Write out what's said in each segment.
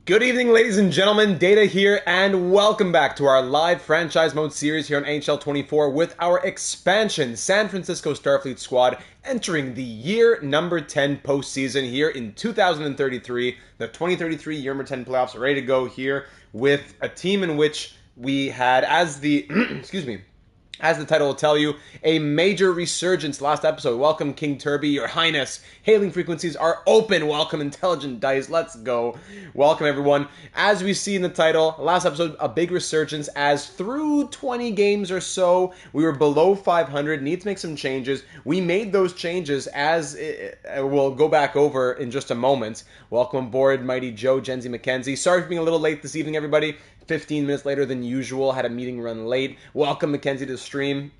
Good evening, ladies and gentlemen. Data here, and welcome back to our live franchise mode series here on NHL 24 with our expansion San Francisco Starfleet squad entering the year number 10 postseason here in 2033. The 2033 year number 10 playoffs ready to go here with a team in which we had as the excuse me, as the title will tell you, a major resurgence last episode. Welcome, King Turby, Your Highness. Hailing frequencies are open. Welcome, Intelligent Dice. Let's go. Welcome, everyone. As we see in the title, last episode, a big resurgence as through 20 games or so, we were below 500, need to make some changes. We made those changes as we'll go back over in just a moment. Welcome aboard, Mighty Joe, Jenzy McKenzie. Sorry for being a little late this evening, everybody. 15 minutes later than usual. Had a meeting run late. Welcome, Mackenzie, to the stream.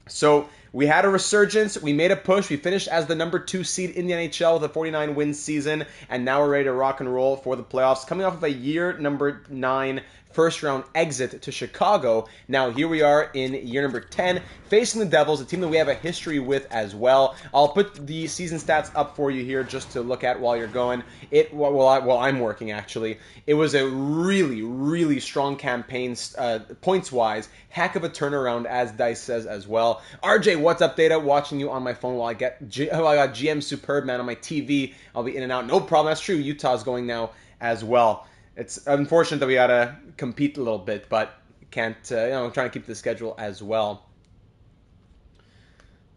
So we had a resurgence. We made a push. We finished as the number 2 seed in the NHL with a 49-win season. And now we're ready to rock and roll for the playoffs. Coming off of a year number 9 first-round exit to Chicago. Now here we are in year number 10, facing the Devils, a team that we have a history with as well. I'll put the season stats up for you here just to look at while you're going. While I'm working, actually. It was a really, really strong campaign points-wise. Heck of a turnaround, as Dice says as well. RJ, what's up, Data? Watching you on my phone while I got GM Superb Man on my TV. I'll be in and out. No problem. That's true. Utah's going now as well. It's unfortunate that we gotta compete a little bit, but can't. I'm trying to keep the schedule as well.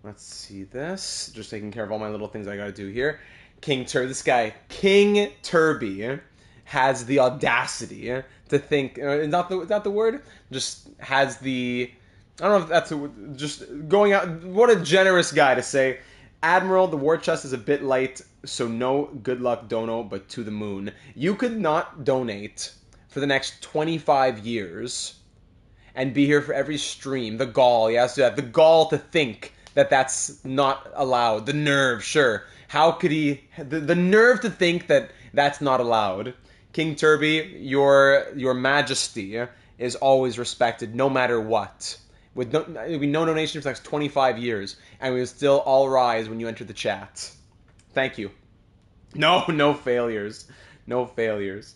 Let's see this. Just taking care of all my little things I gotta do here. King Turby, this guy, King Turby, has the audacity to think. Not the word. Just has the. I don't know if that's just going out. What a generous guy to say. Admiral, the war chest is a bit light, so no good luck dono, but to the moon. You could not donate for the next 25 years and be here for every stream. The gall, he has to do that. The gall to think that that's not allowed. The nerve, sure. How could he... The nerve to think that that's not allowed. King Turby, your majesty is always respected, no matter what. With no donation for the next 25 years, and we would still all rise when you enter the chat. Thank you. No failures. No failures.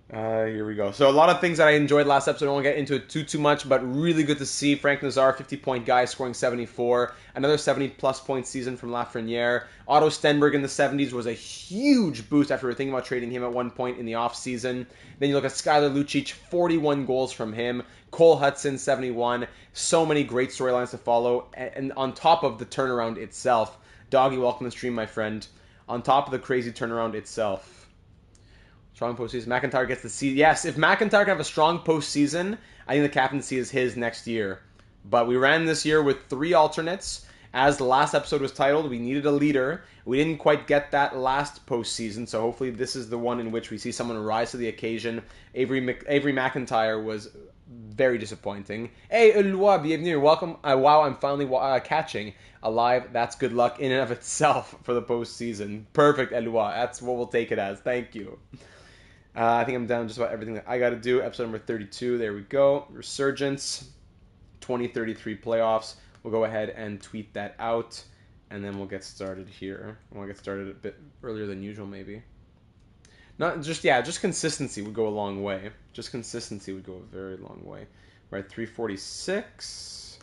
Here we go. So a lot of things that I enjoyed last episode. I won't get into it too much, but really good to see. Frank Nazar, 50-point guy, scoring 74. Another 70-plus point season from Lafreniere. Otto Stenberg in the 70s was a huge boost after we were thinking about trading him at one point in the offseason. Then you look at Skylar Lucic, 41 goals from him. Cole Hudson, 71. So many great storylines to follow. And on top of the turnaround itself. Doggy, welcome to the stream, my friend. On top of the crazy turnaround itself. Strong postseason. McIntyre gets the seed. Yes, if McIntyre can have a strong postseason, I think the captaincy is his next year. But we ran this year with 3 alternates. As the last episode was titled, we needed a leader. We didn't quite get that last postseason, so hopefully this is the one in which we see someone rise to the occasion. Avery McIntyre was very disappointing. Hey, Eloi, bienvenue. Welcome. Wow, I'm finally catching alive. That's good luck in and of itself for the postseason. Perfect, Eloi. That's what we'll take it as. Thank you. I think I'm done just about everything that I got to do. Episode number 32. There we go. Resurgence. 2033 playoffs. We'll go ahead and tweet that out, and then we'll get started here. We'll get started a bit earlier than usual, maybe. Just consistency would go a long way. Just consistency would go a very long way. We're at 346.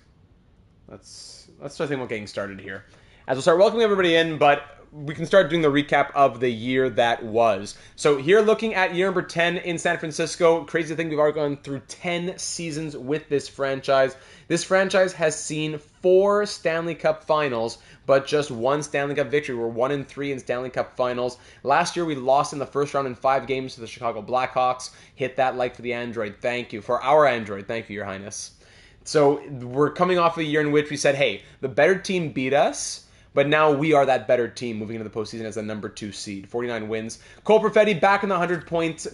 Let's start thinking about getting started here. As we'll start welcoming everybody in, but we can start doing the recap of the year that was. So here looking at year number 10 in San Francisco. Crazy thing, we've already gone through 10 seasons with this franchise. This franchise has seen 4 Stanley Cup finals, but just 1 Stanley Cup victory. We're 1-3 in Stanley Cup finals. Last year we lost in the first round in 5 games to the Chicago Blackhawks. Hit that like for the Android. Thank you. For our Android. Thank you, Your Highness. So we're coming off a year in which we said, hey, the better team beat us. But now we are that better team moving into the postseason as the number 2 seed. 49 wins. Cole Perfetti back in the 100-point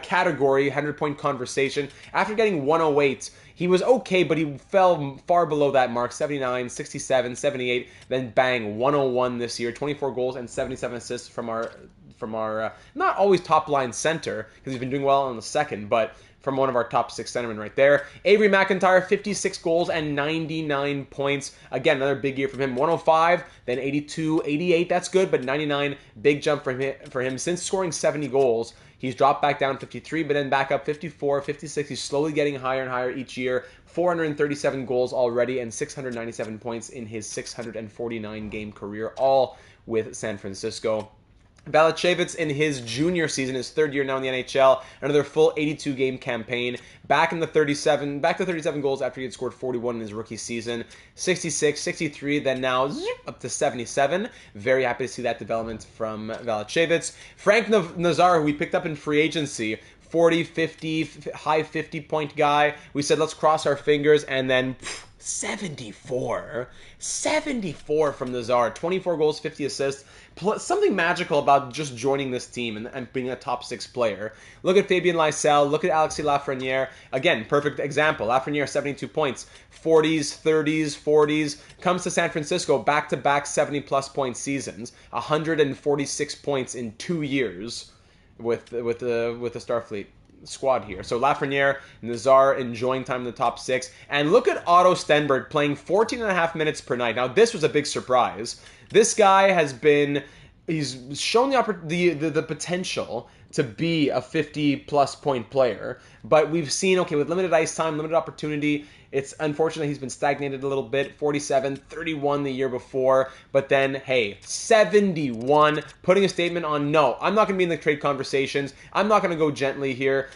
category, 100-point conversation. After getting 108, he was okay, but he fell far below that mark. 79, 67, 78, then bang, 101 this year. 24 goals and 77 assists from our from our not always top line center, because he's been doing well on the second, but from one of our top 6 centermen right there. Avery McIntyre, 56 goals and 99 points. Again, another big year from him. 105, then 82, 88. That's good, but 99, big jump for him. Since scoring 70 goals, he's dropped back down 53, but then back up 54, 56. He's slowly getting higher and higher each year. 437 goals already and 697 points in his 649 game career, all with San Francisco. Balachevitz in his junior season, his 3rd year now in the NHL, another full 82-game campaign, back to 37 goals after he had scored 41 in his rookie season, 66, 63, then now up to 77. Very happy to see that development from Balachevitz. Frank Nazar, who we picked up in free agency, 40, 50, high 50-point guy. We said, let's cross our fingers, and then 74 from Nazar, 24 goals, 50 assists. Something magical about just joining this team and being a top 6 player. Look at Fabien Lysell, look at Alexis Lafreniere. Again, perfect example. Lafreniere, 72 points, 40s, 30s, 40s. Comes to San Francisco, back-to-back 70-plus point seasons, 146 points in 2 years with the Starfleet squad here. So Lafreniere, Nazar enjoying time in the top 6. And look at Otto Stenberg playing 14.5 minutes per night. Now, this was a big surprise. This guy he's shown the potential to be a 50-plus point player. But we've seen, okay, with limited ice time, limited opportunity, it's unfortunate he's been stagnated a little bit. 47, 31 the year before. But then, hey, 71, putting a statement on, no, I'm not going to be in the trade conversations. I'm not going to go gently here.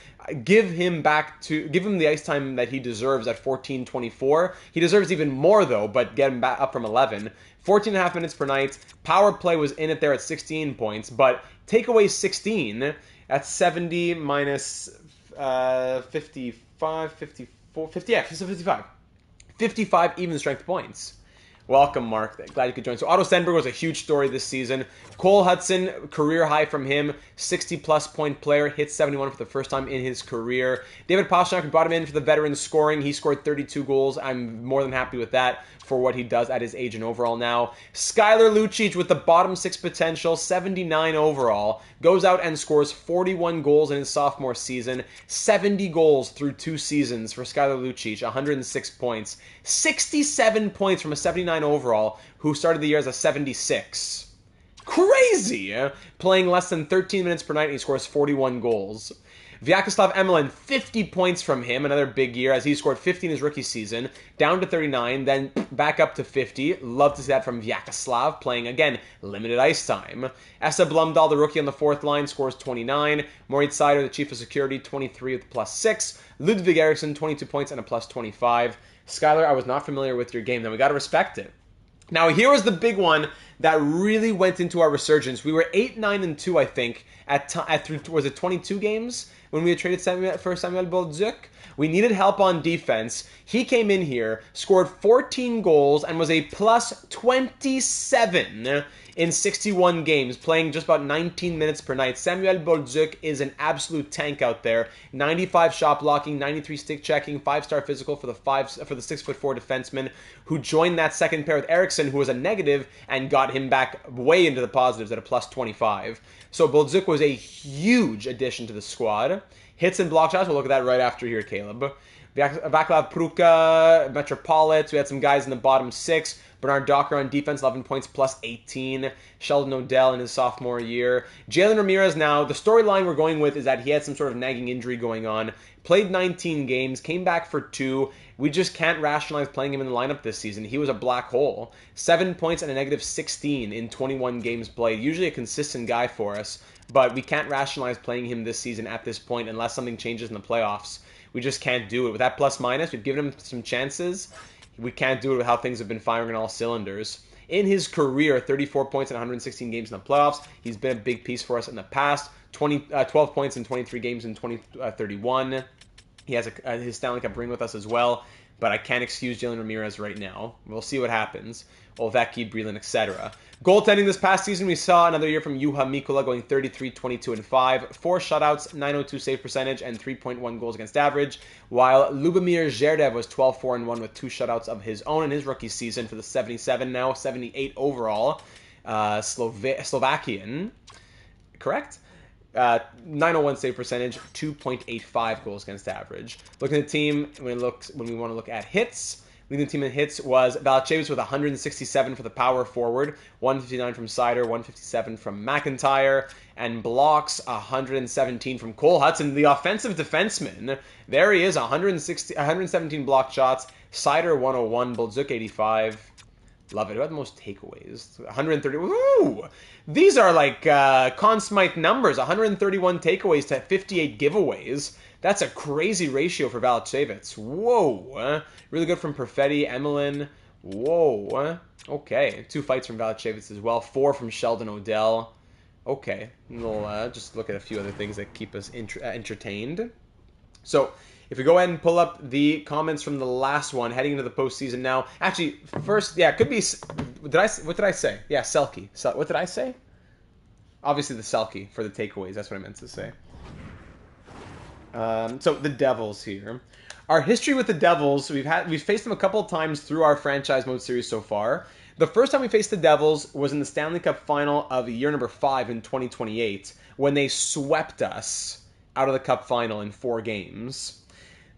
Give him the ice time that he deserves at 14-24. He deserves even more, though, but get him back up from 11. 14.5 minutes per night. Power play was in it there at 16 points, but take away 16, that's 70 minus 55, 54, 50, yeah, 55. 55 even strength points. Welcome, Mark. Glad you could join. So Otto Stenberg was a huge story this season. Cole Hudson, career high from him. 60-plus point player. Hit 71 for the first time in his career. David Pastrnak, we brought him in for the veteran scoring. He scored 32 goals. I'm more than happy with that for what he does at his age and overall now. Skylar Lucic with the bottom 6 potential, 79 overall. Goes out and scores 41 goals in his sophomore season. 70 goals through 2 seasons for Skylar Lucic. 106 points. 67 points from a 79 overall who started the year as a 76. Crazy! Playing less than 13 minutes per night, and he scores 41 goals. Vyacheslav Emelin, 50 points from him, another big year as he scored 50 in his rookie season, down to 39, then back up to 50. Love to see that from Vyacheslav, playing, again, limited ice time. Esa Blumdahl, the rookie on the 4th line, scores 29. Moritz Seider, the chief of security, 23 with plus 6. Ludwig Eriksson, 22 points and a plus 25. Skylar, I was not familiar with your game, then we got to respect it. Now, here was the big one that really went into our resurgence. We were 8-9-2, I think, was it 22 games when we had traded for Samuel Bolduc? We needed help on defense. He came in here, scored 14 goals, and was a plus 27 in 61 games, playing just about 19 minutes per night. Samuel Bolduc is an absolute tank out there. 95 shot blocking, 93 stick checking, 5-star physical for the 6'4" defenseman who joined that second pair with Eriksson, who was a negative, and got him back way into the positives at a plus 25. So Bolduc was a huge addition to the squad. Hits and block shots, we'll look at that right after here, Caleb. Vaclav Pruka, Metropolitan, we had some guys in the bottom 6. Bernard Docker on defense, 11 points plus 18. Sheldon Odell in his sophomore year. Jalen Ramirez now, the storyline we're going with is that he had some sort of nagging injury going on. Played 19 games, came back for 2. We just can't rationalize playing him in the lineup this season. He was a black hole. 7 points and a negative 16 in 21 games played. Usually a consistent guy for us, but we can't rationalize playing him this season at this point unless something changes in the playoffs. We just can't do it. With that plus minus, we've given him some chances. We can't do it with how things have been firing on all cylinders. In his career, 34 points in 116 games in the playoffs. He's been a big piece for us in the past. 12 points in 23 games in 2031. He has his Stanley Cup ring with us as well, but I can't excuse Jalen Ramirez right now. We'll see what happens. Ovechkin, Breland, etc. Goaltending this past season, we saw another year from Juha Mikkola going 33, 22, and 5. 4 shutouts, 902 save percentage, and 3.1 goals against average, while Lubomir Zherdev was 12, 4, and 1 with 2 shutouts of his own in his rookie season for the 77, now 78 overall Slovakian. correct? 901 save percentage, 2.85 goals against average. Looking at the team, when we want to look at hits, leading the team in hits was Balachevich with 167 for the power forward, 159 from Sider, 157 from McIntyre, and blocks 117 from Cole Hudson, the offensive defenseman. There he is, 117 block shots, Sider 101, Bolduc 85. Love it. Who had the most takeaways? 130. Ooh! These are like Conn Smythe numbers. 131 takeaways to 58 giveaways. That's a crazy ratio for Valachevitz. Whoa. Really good from Perfetti, Emelin. Whoa. Okay. 2 fights from Valachevitz as well. 4 from Sheldon Odell. Okay. We'll just look at a few other things that keep us entertained. So, if we go ahead and pull up the comments from the last one, heading into the postseason now. Actually, first, yeah, it could be. What did I say? Yeah, Selke. What did I say? Obviously, the Selke for the takeaways. That's what I meant to say. So the Devils here. Our history with the Devils, we've faced them a couple of times through our franchise mode series so far. The first time we faced the Devils was in the Stanley Cup final of year number 5 in 2028, when they swept us out of the Cup final in 4 games.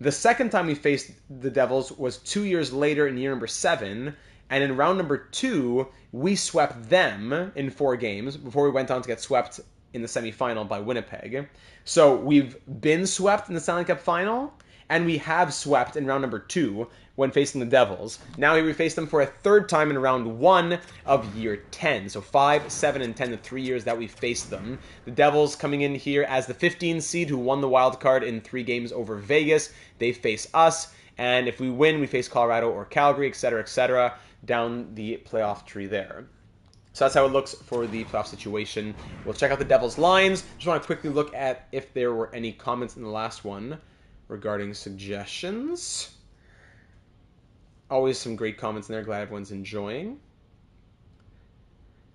The second time we faced the Devils was 2 years later in year number 7, and in round number 2, we swept them in 4 games before we went on to get swept in the semifinal by Winnipeg. So we've been swept in the Stanley Cup final, and we have swept in round number 2 when facing the Devils. Now we face them for a third time in round 1 of year 10. So 5, 7, and 10, the 3 years that we faced them. The Devils coming in here as the 15 seed who won the wild card in 3 games over Vegas. They face us, and if we win, we face Colorado or Calgary, etc., down the playoff tree there. So that's how it looks for the playoff situation. We'll check out the Devils' lines. Just want to quickly look at if there were any comments in the last one regarding suggestions. Always some great comments in there. Glad everyone's enjoying.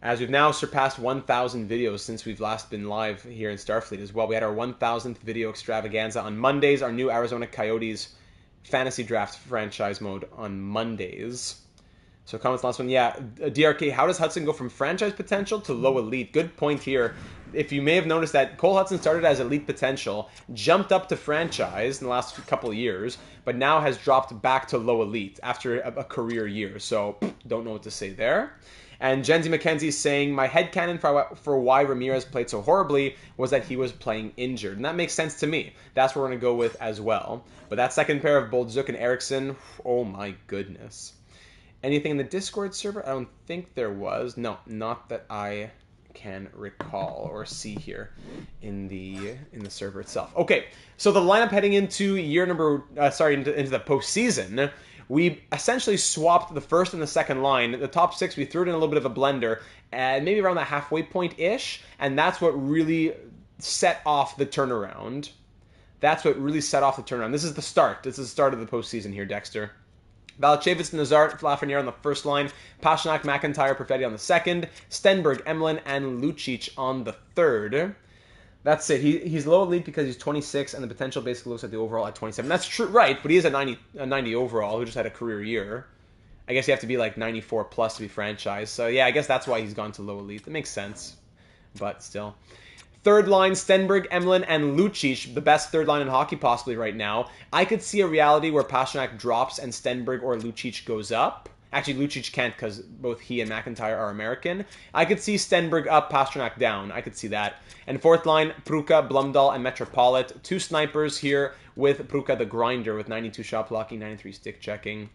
As we've now surpassed 1,000 videos since we've last been live here in Starfleet as well. We had our 1,000th video extravaganza on Mondays. Our new Arizona Coyotes fantasy draft franchise mode on Mondays. So comments last one. Yeah, DRK, how does Hudson go from franchise potential to low elite? Good point here. If you may have noticed that Cole Hudson started as elite potential, jumped up to franchise in the last couple of years, but now has dropped back to low elite after a career year. So don't know what to say there. And Jenzy McKenzie saying, my headcanon for why Ramirez played so horribly was that he was playing injured. And that makes sense to me. That's what we're going to go with as well. But that second pair of Bolduc and Eriksson, oh my goodness. Anything in the Discord server? I don't think there was. No, not that I can recall or see here in the server itself. Okay, so the lineup heading into year number, into the postseason, we essentially swapped the first and the second line. The top 6, we threw it in a little bit of a blender, and maybe around that halfway point-ish, and that's what really set off the turnaround. That's what really set off the turnaround. This is the start. This is the start of the postseason here, Dexter. Balachevitz, Nazar, Lafreniere on the first line, Pastrnak, McIntyre, Perfetti on the second, Stenberg, Emelin, and Lucic on the third. That's it. He's low elite because he's 26, and the potential basically looks at the overall at 27. That's true, right? But he is a 90 overall who just had a career year. I guess you have to be like 94 plus to be franchised. So yeah, I guess that's why he's gone to low elite. That makes sense, but still. Third line, Stenberg, Emelin, and Lucic, the best third line in hockey possibly right now. I could see a reality where Pastrnak drops and Stenberg or Lucic goes up. Actually, Lucic can't because both he and McIntyre are American. I could see Stenberg up, Pastrnak down. I could see that. And fourth line, Pruka, Blumdahl, and Metropolit. 2 snipers here with Pruka the Grinder with 92 shot blocking, 93 stick checking.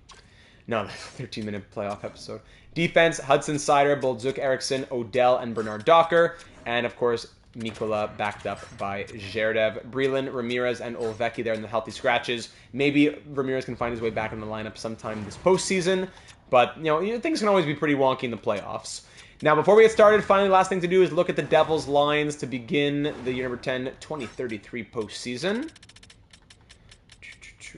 No, 13-minute playoff episode. Defense, Hudson, Sider, Bolduc, Eriksson, Odell, and Bernard Docker. And, of course, Mikola backed up by Zherdev. Breland, Ramirez, and Olvecki there in the healthy scratches. Maybe Ramirez can find his way back in the lineup sometime this postseason. But, things can always be pretty wonky in the playoffs. Now, before we get started, finally, last thing to do is look at the Devils' lines to begin the year number 10, 2033 postseason.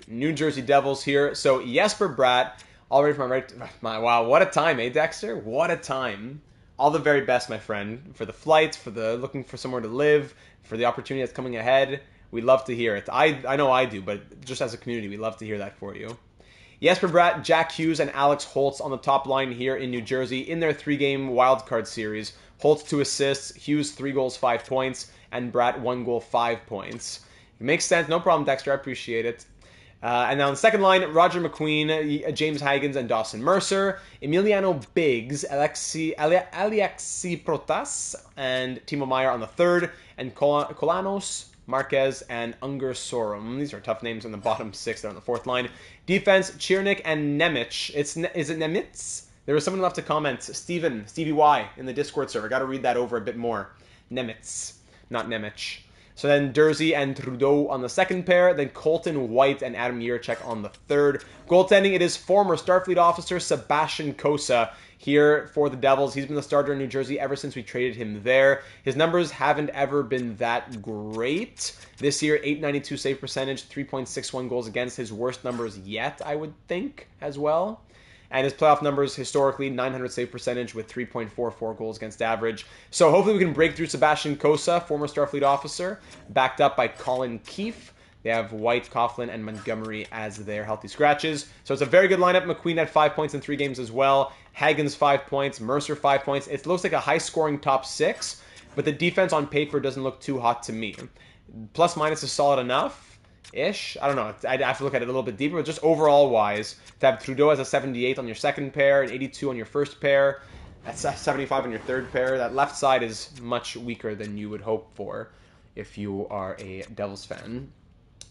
New Jersey Devils here. So, Jesper Bratt, already from my right... Wow, what a time, eh, Dexter? What a time. All the very best, my friend, for the flights, for the looking for somewhere to live, for the opportunity that's coming ahead. We love to hear it. I know I do, but just as a community, we love to hear that for you. Jesper Bratt, Jack Hughes, and Alex Holtz on the top line here in New Jersey in their 3-game wildcard series. Holtz 2 assists, Hughes 3 goals, 5 points, and Bratt 1 goal, 5 points. It makes sense. No problem, Dexter. I appreciate it. And now on the second line, Roger McQueen, James Higgins, and Dawson Mercer. Emiliano Biggs, Alexi Protas, and Timo Meyer on the third. And Kolanos, Marquez, and Unger Sorum. These are tough names on the bottom 6 there on the fourth line. Defense, Chirnik and Nemec. Is it Nemitz? There was someone who left a comment, Stevie Y, in the Discord server. Got to read that over a bit more. Nemitz, not Nemec. So then Dursey and Trudeau on the second pair, then Colton White and Adam Jiricek on the third. Goaltending, it is former Starfleet officer Sebastian Kosa here for the Devils. He's been the starter in New Jersey ever since we traded him there. His numbers haven't ever been that great. This year, .892 save percentage, 3.61 goals against, his worst numbers yet, I would think, as well. And his playoff numbers, historically, .900 save percentage with 3.44 goals against average. So hopefully we can break through Sebastian Kosa, former Starfleet officer, backed up by Colin Keefe. They have White, Coughlin, and Montgomery as their healthy scratches. So it's a very good lineup. McQueen had 5 points in 3 games as well. Hagens 5 points. Mercer 5 points. It looks like a high-scoring top 6, but the defense on paper doesn't look too hot to me. Plus minus is solid enough-ish. I don't know. I'd have to look at it a little bit deeper, but just overall-wise, to have Trudeau as a 78 on your second pair, an 82 on your first pair, that's a 75 on your third pair. That left side is much weaker than you would hope for if you are a Devils fan.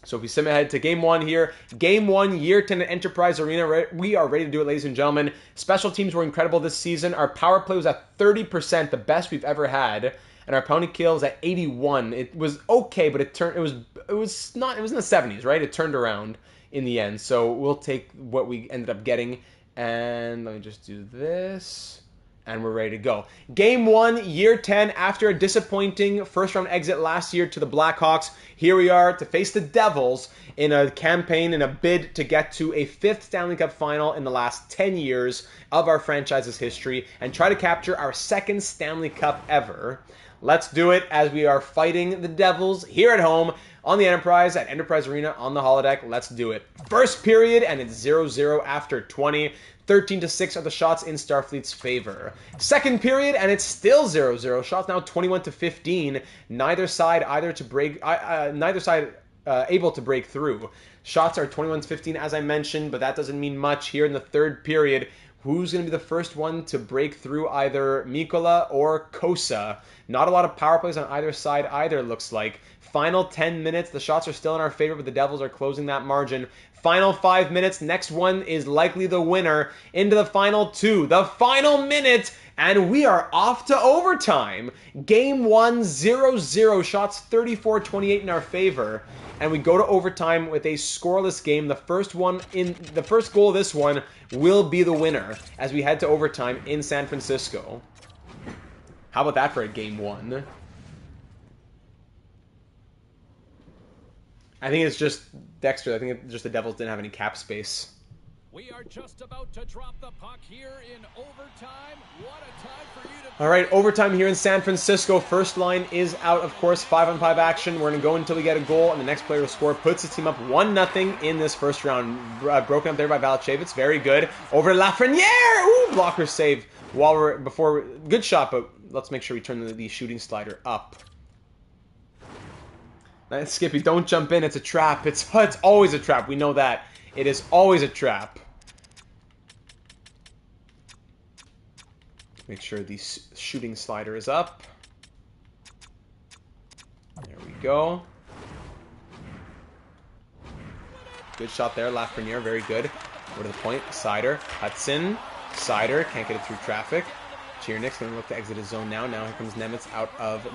So if we sim ahead to Game 1 here, Game 1, Year 10 at Enterprise Arena. We are ready to do it, ladies and gentlemen. Special teams were incredible this season. Our power play was at 30%, the best we've ever had. And our penalty kill was at 81. It was okay, but it was in the 70s, right? It turned around in the end. So we'll take what we ended up getting. And let me just do this. And we're ready to go. Game 1, Year 10, after a disappointing first-round exit last year to the Blackhawks, here we are to face the Devils in a campaign, in a bid to get to a 5th Stanley Cup final in the last 10 years of our franchise's history and try to capture our 2nd Stanley Cup ever. Let's do it as we are fighting the Devils here at home on the Enterprise at Enterprise Arena on the holodeck. Let's do it. First period, and it's 0-0 after 20. 13-6 are the shots in Starfleet's favor. Second period, and it's still 0-0. Shots now 21-15. Neither side able to break through. Shots are 21-15, as I mentioned, but that doesn't mean much here in the third period. Who's going to be the first one to break through either Mikola or Kosa? Not a lot of power plays on either side either, looks like. Final 10 minutes, the shots are still in our favor, but the Devils are closing that margin. Final 5 minutes, next one is likely the winner. Into the final 2, the final minute, and we are off to overtime. Game 1, 0-0, shots 34-28 in our favor. And we go to overtime with a scoreless game. The first goal of this one will be the winner as we head to overtime in San Francisco. How about that for a Game 1? I think it's just Dexter. I think it's just the Devils didn't have any cap space. We are just about to drop the puck here in overtime. What a time for you to... All right, overtime here in San Francisco. First line is out, of course, 5-on-5 action. We're going to go until we get a goal, and the next player to score puts his team up 1-0 in this first round. Broken up there by Valachevitz. Very good. Over to Lafreniere. Ooh, blocker save. Good shot, but let's make sure we turn the shooting slider up. Skippy, don't jump in. It's a trap. It's always a trap. We know that. It is always a trap. Make sure the shooting slider is up. There we go. Good shot there. Lafreniere, very good. Go to the point. Sider. Hudson. Sider. Can't get it through traffic. Chiernik's going to look to exit his zone now. Now here comes Nemitz out of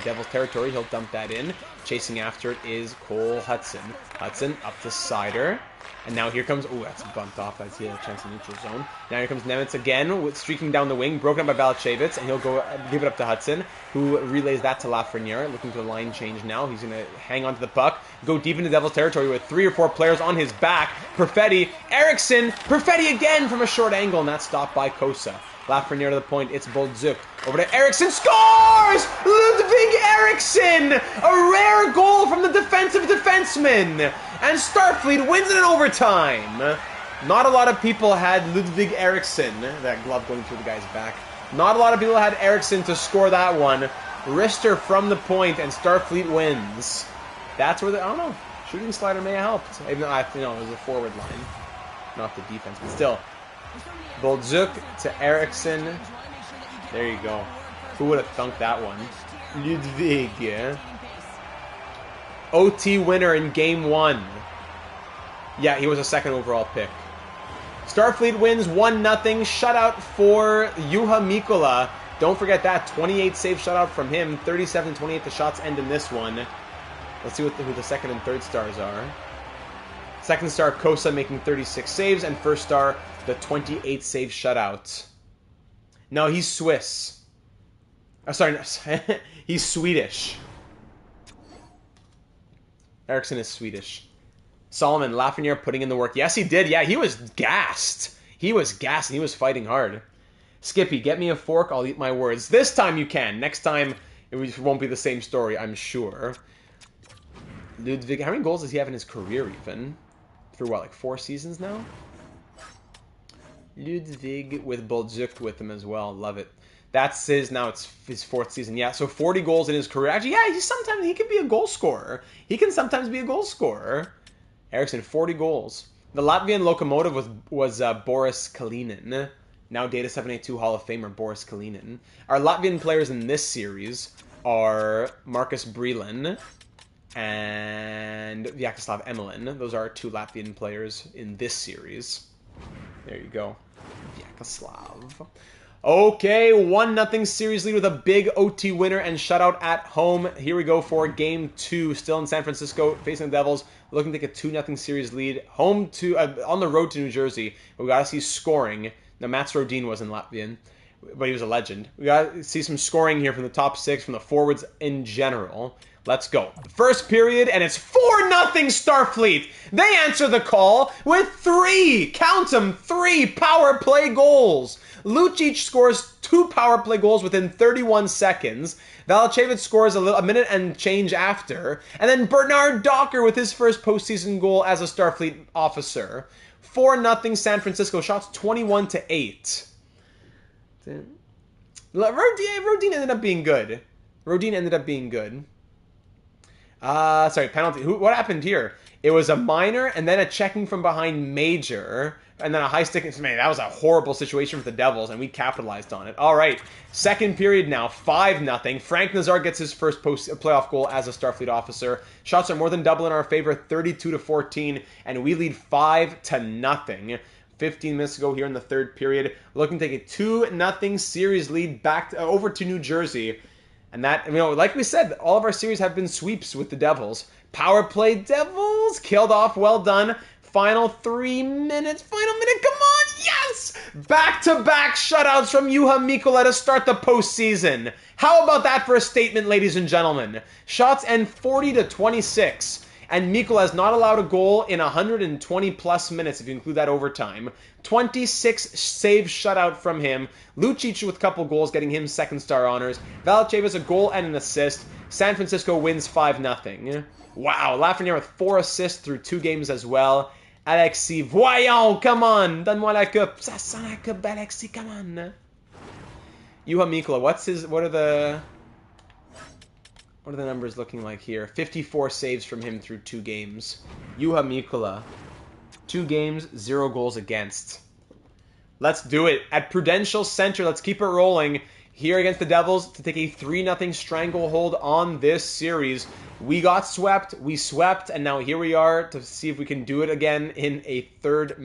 Devil's territory. He'll dump that in. Chasing after it is Cole Hudson. Hudson up to Sider. And now here comes... Oh, that's bumped off as he had a chance in neutral zone. Now here comes Nemitz again, streaking down the wing. Broken up by Valachevitz. And he'll go give it up to Hudson, who relays that to Lafreniere. Looking for the line change now. He's going to hang on to the puck. Go deep into Devil's territory with 3 or 4 players on his back. Perfetti. Eriksson. Perfetti again from a short angle. And that's stopped by Kosa. Lafreniere to the point. It's Boldzuk. Over to Eriksson. Scores! Ludvig Eriksson! A rare goal from the defensive defenseman! And Starfleet wins it in overtime! Not a lot of people had Ludvig Eriksson, that glove going through the guy's back. Not a lot of people had Eriksson to score that one. Rister from the point, and Starfleet wins. That's where I don't know. Shooting slider may have helped. Even though, it was a forward line, not the defense. But still. Boldzuk to Eriksson. There you go. Who would have thunked that one? Ludvig. OT winner in game 1. Yeah, he was a second overall pick. Starfleet wins 1-0. Shutout for Juha Mikkola. Don't forget that. 28 save shutout from him. 37-28 the shots end in this one. Let's see who the second and third stars are. Second star, Kosa, making 36 saves. And first star, the 28 save shutout. No, he's Swiss. Oh, sorry, no, he's Swedish. Eriksson is Swedish. Solomon, Lafreniere putting in the work. Yes, he did. Yeah, he was gassed. He was gassed and he was fighting hard. Skippy, get me a fork. I'll eat my words. This time you can. Next time it won't be the same story, I'm sure. Ludvig, how many goals does he have in his career even? Through what, like 4 seasons now? Ludvig with Boldzuk with him as well. Love it. That's now it's his 4th season. Yeah, so 40 goals in his career. Actually, yeah, he can be a goal scorer. He can sometimes be a goal scorer. Eriksson, 40 goals. The Latvian locomotive was Boris Kalinin. Now Data 782 Hall of Famer Boris Kalinin. Our Latvian players in this series are Marcus Brelin and Vyacheslav Emelin. Those are our 2 Latvian players in this series. There you go. Vyacheslav. Okay, 1-0 series lead with a big OT winner and shutout at home. Here we go for game 2. Still in San Francisco, facing the Devils. Looking to take a 2-0 series lead. Home to on the road to New Jersey. We got to see scoring. Now, Mats Rodin wasn't Latvian, but he was a legend. We got to see some scoring here from the top 6, from the forwards in general. Let's go. First period, and it's 4-0 Starfleet. They answer the call with 3, count them, 3 power play goals. Lucic scores 2 power play goals within 31 seconds. Valachevic scores a minute and change after. And then Bernard Docker with his first postseason goal as a Starfleet officer. 4-0 San Francisco. Shots 21-8. Rodin ended up being good. Sorry, penalty. What happened here? It was a minor and then a checking from behind major. And then a high stick. Man, that was a horrible situation for the Devils, and we capitalized on it. All right, second period now, 5-0. Frank Nazar gets his first playoff goal as a Starfleet officer. Shots are more than double in our favor, 32-14, and we lead 5-0. 15 minutes to go here in the third period. Looking to take a 2-0 series lead back over to New Jersey. And that, like we said, all of our series have been sweeps with the Devils. Power play Devils, killed off, well done. Final 3 minutes. Final minute. Come on. Yes! Back-to-back shutouts from Juha Mikkola to start the postseason. How about that for a statement, ladies and gentlemen? Shots end 40-26. And Mikkola has not allowed a goal in 120-plus minutes, if you include that overtime. 26 save shutout from him. Lucic with a couple goals, getting him second-star honors. Valachevic a goal and an assist. San Francisco wins 5-0. Wow, Lafreniere with 4 assists through 2 games as well. Alexis, voyons, come on, donne-moi la coupe. Ça sent la coupe, Alexis, come on. Juha Mikkola, what are the numbers looking like here? 54 saves from him through 2 games. Juha Mikkola, 2 games, 0 goals against. Let's do it. At Prudential Center, let's keep it rolling. Here against the Devils to take a 3-0 stranglehold on this series. We got swept, we swept, and now here we are to see if we can do it again in a third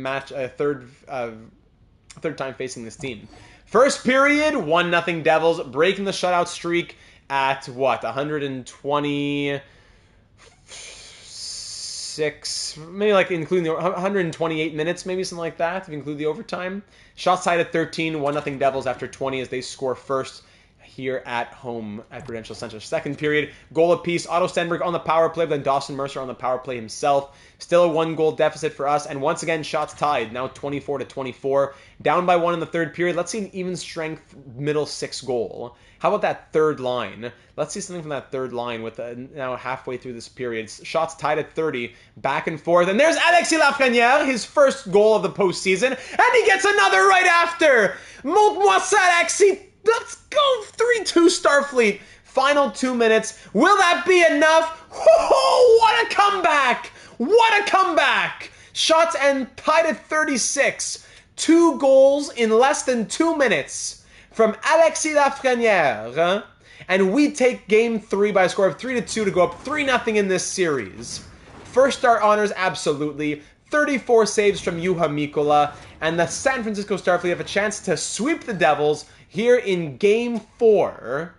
time facing this team. First period, 1-0 Devils, breaking the shutout streak at what, 126, maybe like including the 128 minutes, maybe something like that, if you include the overtime. Shots tied at 13, 1-0 Devils after 20 as they score first. here at home at Prudential Center. Second period, goal apiece. Otto Stenberg on the power play, then Dawson Mercer on the power play himself. Still a 1-goal deficit for us, and once again, shots tied. Now 24-24. Down by 1 in the third period. Let's see an even strength middle 6 goal. How about that third line? Let's see something from that third line with now halfway through this period. Shots tied at 30, back and forth. And there's Alexis Lafrenière, his first goal of the postseason. And he gets another right after. Montre-moi ça, Alexis. Let's go. 3-2 Starfleet. Final 2 minutes. Will that be enough? Oh, what a comeback. What a comeback. Shots and tied at 36. 2 goals in less than 2 minutes from Alexis Lafrenière. And we take game 3 by a score of 3-2 to go up 3-0 in this series. First star honors, absolutely. 34 saves from Juha Mikkola. And the San Francisco Starfleet have a chance to sweep the Devils here in game 4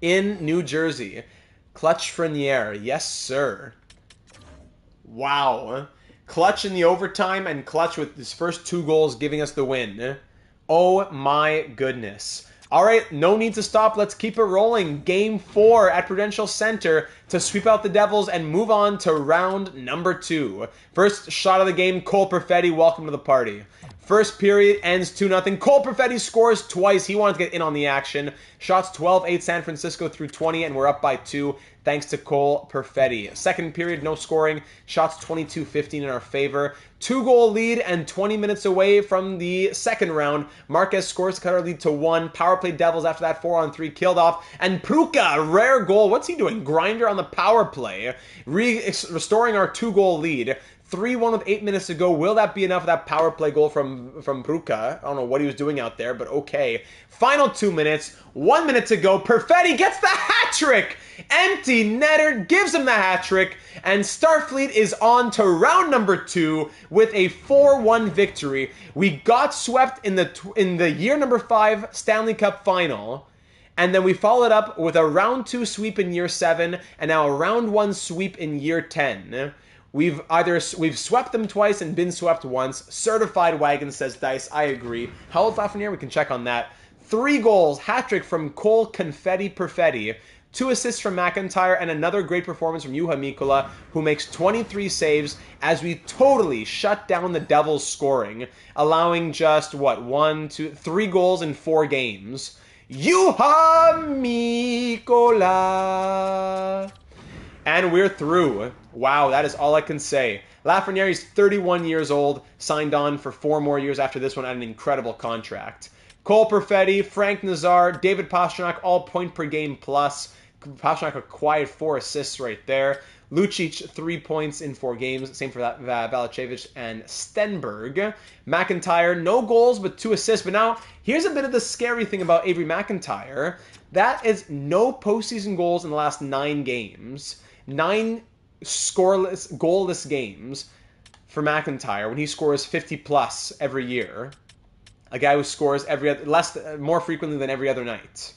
in New Jersey. Clutch Freniere, yes sir. Wow. Clutch in the overtime and Clutch with his first 2 goals giving us the win. Oh my goodness. All right, no need to stop. Let's keep it rolling. Game 4 at Prudential Center to sweep out the Devils and move on to round number 2. First shot of the game, Cole Perfetti. Welcome to the party. First period ends 2-0. Cole Perfetti scores twice. He wanted to get in on the action. Shots 12-8 San Francisco through 20, and we're up by 2 thanks to Cole Perfetti. Second period, no scoring. Shots 22-15 in our favor. 2-goal lead and 20 minutes away from the second round. Marquez scores to cut our lead to 1. Power play Devils after that 4-on-3 killed off. And Pruka, rare goal. What's he doing? Grinder on the power play. Restoring our 2-goal lead. 3-1 with 8 minutes to go. Will that be enough of that power play goal from Pruka? I don't know what he was doing out there, but okay. Final 2 minutes. 1 minute to go. Perfetti gets the hat trick. Empty netter gives him the hat trick. And Starfleet is on to round number 2 with a 4-1 victory. We got swept in the year number 5 Stanley Cup final. And then we followed up with a round 2 sweep in year 7 and now a round 1 sweep in year 10. We've swept them twice and been swept once. Certified wagon, says Dice. I agree. How old's Lafreniere? We can check on that. 3 goals, hat-trick from Cole Confetti Perfetti. 2 assists from McIntyre and another great performance from Juha Mikkola, who makes 23 saves as we totally shut down the Devils' scoring, allowing just, 3 goals in 4 games. Juha Mikkola! And we're through. Wow, that is all I can say. Lafreniere is 31 years old, signed on for 4 more years after this one at an incredible contract. Cole Perfetti, Frank Nazar, David Pastrnak, all point per game plus. Pastrnak a quiet 4 assists right there. Lucic, 3 points in 4 games. Same for Valacevic and Stenberg. McIntyre, no goals, but 2 assists. But now, here's a bit of the scary thing about Avery McIntyre. That is no postseason goals in the last 9 games. 9 scoreless, goalless games for McIntyre when he scores 50-plus every year. A guy who scores more frequently than every other night.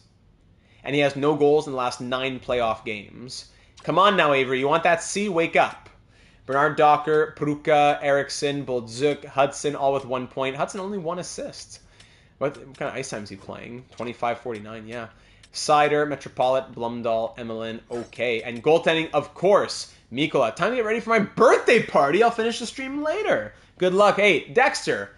And he has no goals in the last 9 playoff games. Come on now, Avery. You want that C? Wake up. Bernard Docker, Pruka, Eriksson, Boldzuk, Hudson, all with 1 point. Hudson only 1 assist. What kind of ice time is he playing? 25-49, yeah. Sider, Metropolit, Blumdahl, Emelin, okay. And goaltending, of course, Mikkola. Time to get ready for my birthday party. I'll finish the stream later. Good luck. Hey, Dexter,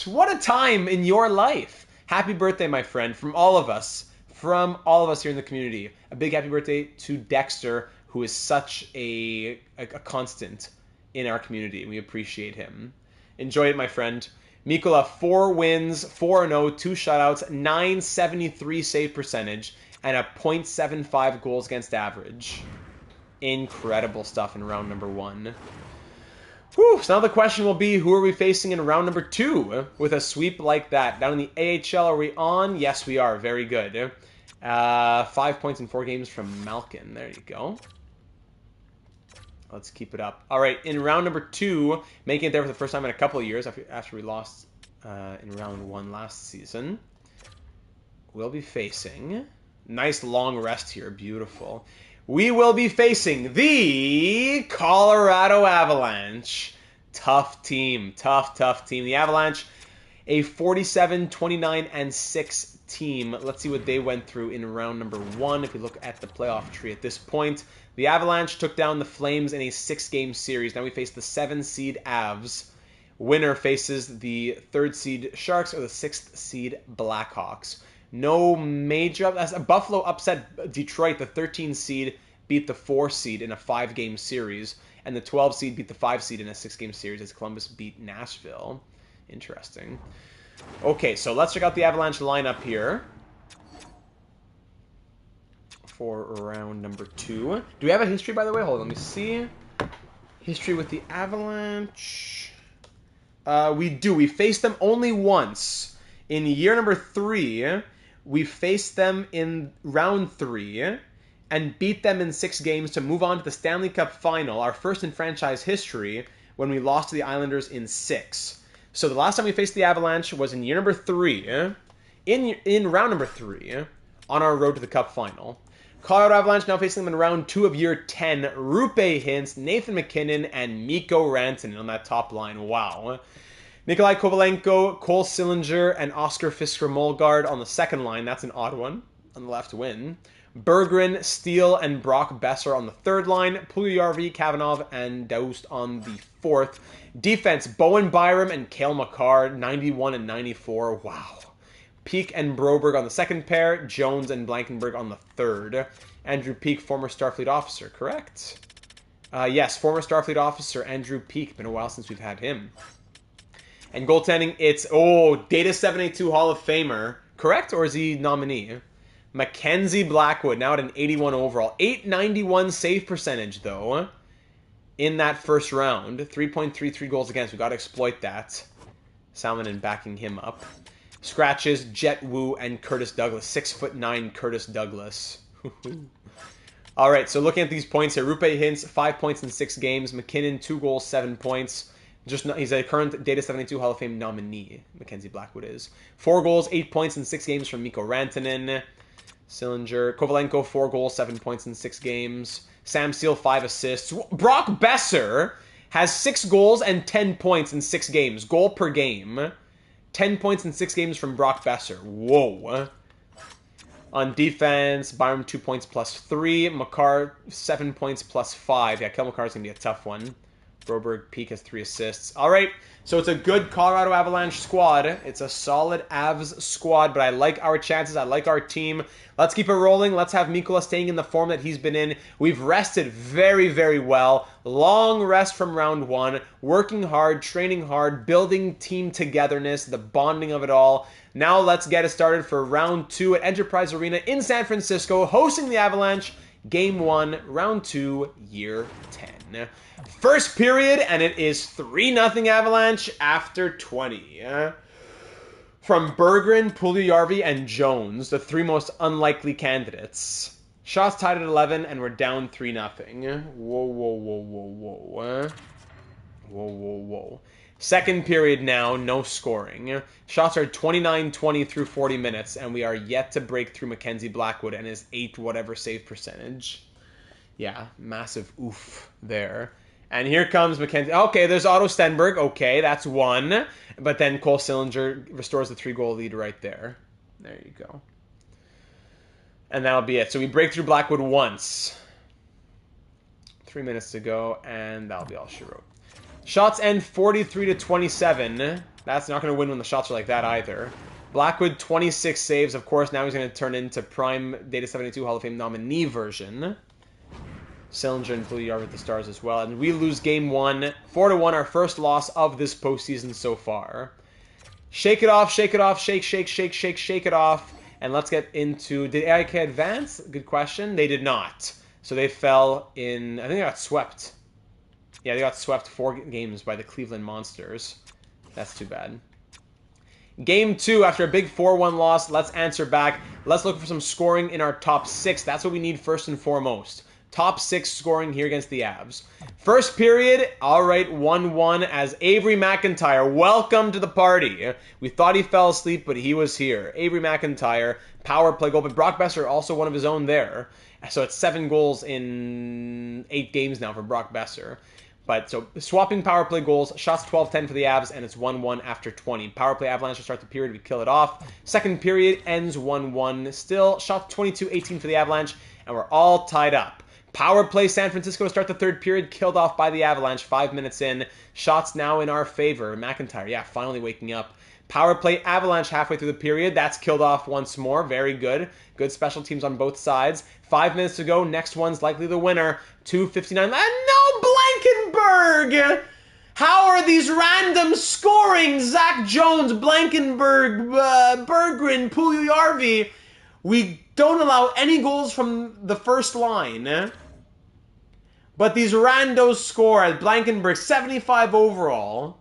what a time in your life. Happy birthday, my friend, from all of us. From all of us here in the community. A big happy birthday to Dexter, who is such a constant in our community. We appreciate him. Enjoy it, my friend. Mikkola, 4 wins, 4-0, 2 shutouts, 973 save percentage, and a .75 goals against average. Incredible stuff in round number 1. Whew, so now the question will be, who are we facing in round number 2 with a sweep like that? Down in the AHL, are we on? Yes, we are. Very good. 5 points in 4 games from Malkin. There you go. Let's keep it up. All right, in round number 2, making it there for the first time in a couple of years after we lost in round 1 last season, we'll be facing... Nice long rest here. Beautiful. We will be facing the Colorado Avalanche. Tough team. Tough team. The Avalanche, a 47-29-6 team. Let's see what they went through in round number 1. If we look at the playoff tree at this point, the Avalanche took down the Flames in a 6-game series. Now we face the 7-seed Avs. Winner faces the 3rd seed Sharks or the 6th seed Blackhawks. No major... Buffalo upset Detroit. The 13 seed beat the 4 seed in a 5-game series. And the 12 seed beat the 5 seed in a 6-game series as Columbus beat Nashville. Interesting. Okay, so let's check out the Avalanche lineup here for round number 2. Do we have a history, by the way? Hold on, let me see. History with the Avalanche. We do. We faced them only once. In year number 3, we faced them in round 3 and beat them in 6 games to move on to the Stanley Cup Final, our first in franchise history, when we lost to the Islanders in 6. So the last time we faced the Avalanche was in year number 3, in round number 3, on our road to the Cup Final. Colorado Avalanche now facing them in round 2 of year 10. Roope Hintz, Nathan MacKinnon, and Mikko Rantanen on that top line. Wow. Nikolai Kovalenko, Cole Sillinger, and Oscar Fisker-Molgaard on the second line. That's an odd one. On the left win. Berggren, Steele, and Brock Besser on the third line. Puljujarvi, Kavanagh, and Daoust on the fourth. Defense, Bowen Byram and Cale Makar, 91 and 94. Wow. Peak and Broberg on the second pair. Jones and Blankenberg on the third. Andrew Peak, former Starfleet officer, correct? Yes, former Starfleet officer Andrew Peak. Been a while since we've had him. And goaltending, it's, Data 782 Hall of Famer. Correct? Or is he nominee? Mackenzie Blackwood, now at an 81 overall. 891 save percentage, though, in that first round. 3.33 goals against. We got to exploit that. Salmonen backing him up. Scratches, Jet Wu, and Curtis Douglas. 6'9" Curtis Douglas. All right, so looking at these points here. Roope Hintz, 5 points in 6 games. McKinnon, 2 goals, 7 points. He's a current Data 72 Hall of Fame nominee, Mackenzie Blackwood is. 4 goals, 8 points in 6 games from Mikko Rantanen. Sillinger. Kovalenko, 4 goals, 7 points in 6 games. Sam Steele, 5 assists. Brock Besser has 6 goals and 10 points in 6 games. Goal per game. 10 points in 6 games from Brock Besser. Whoa. On defense, Byram 2 points plus 3. Makar 7 points plus 5. Yeah, Kel Makar is going to be a tough one. Broberg, Peak has 3 assists. All right, so it's a good Colorado Avalanche squad. It's a solid Avs squad, but I like our chances. I like our team. Let's keep it rolling. Let's have Mikkola staying in the form that he's been in. We've rested very, very well. Long rest from round 1. Working hard, training hard, building team togetherness, the bonding of it all. Now let's get it started for round 2 at Enterprise Arena in San Francisco, hosting the Avalanche. Game 1, round 2, year 10. First period, and it is 3-0 Avalanche after 20. From Berggren, Puljujarvi, and Jones, the 3 most unlikely candidates. Shots tied at 11, and we're down 3-0. Whoa. Second period now, no scoring. Shots are 29-20 through 40 minutes, and we are yet to break through Mackenzie Blackwood and his 8 whatever save percentage. Yeah, massive oof there. And here comes Mackenzie. Okay, there's Otto Stenberg. Okay, that's 1. But then Cole Sillinger restores the 3-goal lead right there. There you go. And that'll be it. So we break through Blackwood once. 3 minutes to go, and that'll be all she wrote. Shots end 43-27. That's not going to win when the shots are like that either. Blackwood, 26 saves. Of course, now he's going to turn into prime Data 72 Hall of Fame nominee version. Sillinger and Puljujarvi with the Stars as well. And we lose game 1, 4-1, our first loss of this postseason so far. Shake it off, shake it off, shake it off. And let's get into... Did AIK advance? Good question. They did not. So they fell in... I think they got swept. Yeah, they got swept 4 games by the Cleveland Monsters. That's too bad. Game 2, after a big 4-1 loss, let's answer back. Let's look for some scoring in our top 6. That's what we need first and foremost. Top 6 scoring here against the Avs. First period, all right, 1-1 as Avery McIntyre. Welcome to the party. We thought he fell asleep, but he was here. Avery McIntyre, power play goal, but Brock Besser also one of his own there. So it's 7 goals in 8 games now for Brock Besser. But so swapping power play goals, shots 12-10 for the Avs, and it's 1-1 after 20. Power play Avalanche to start the period, we kill it off. Second period ends 1-1 still. Shots 22-18 for the Avalanche, and we're all tied up. Power play San Francisco to start the third period, killed off by the Avalanche 5 minutes in. Shots now in our favor. McIntyre, yeah, finally waking up. Power play Avalanche halfway through the period. That's killed off once more. Very good. Good special teams on both sides. 5 minutes to go. Next one's likely the winner. 2:59. And no Blankenberg! How are these random scoring? Zach Jones, Blankenberg, Berggren, Puljujärvi. We don't allow any goals from the first line. But these randos score at Blankenberg, 75 overall.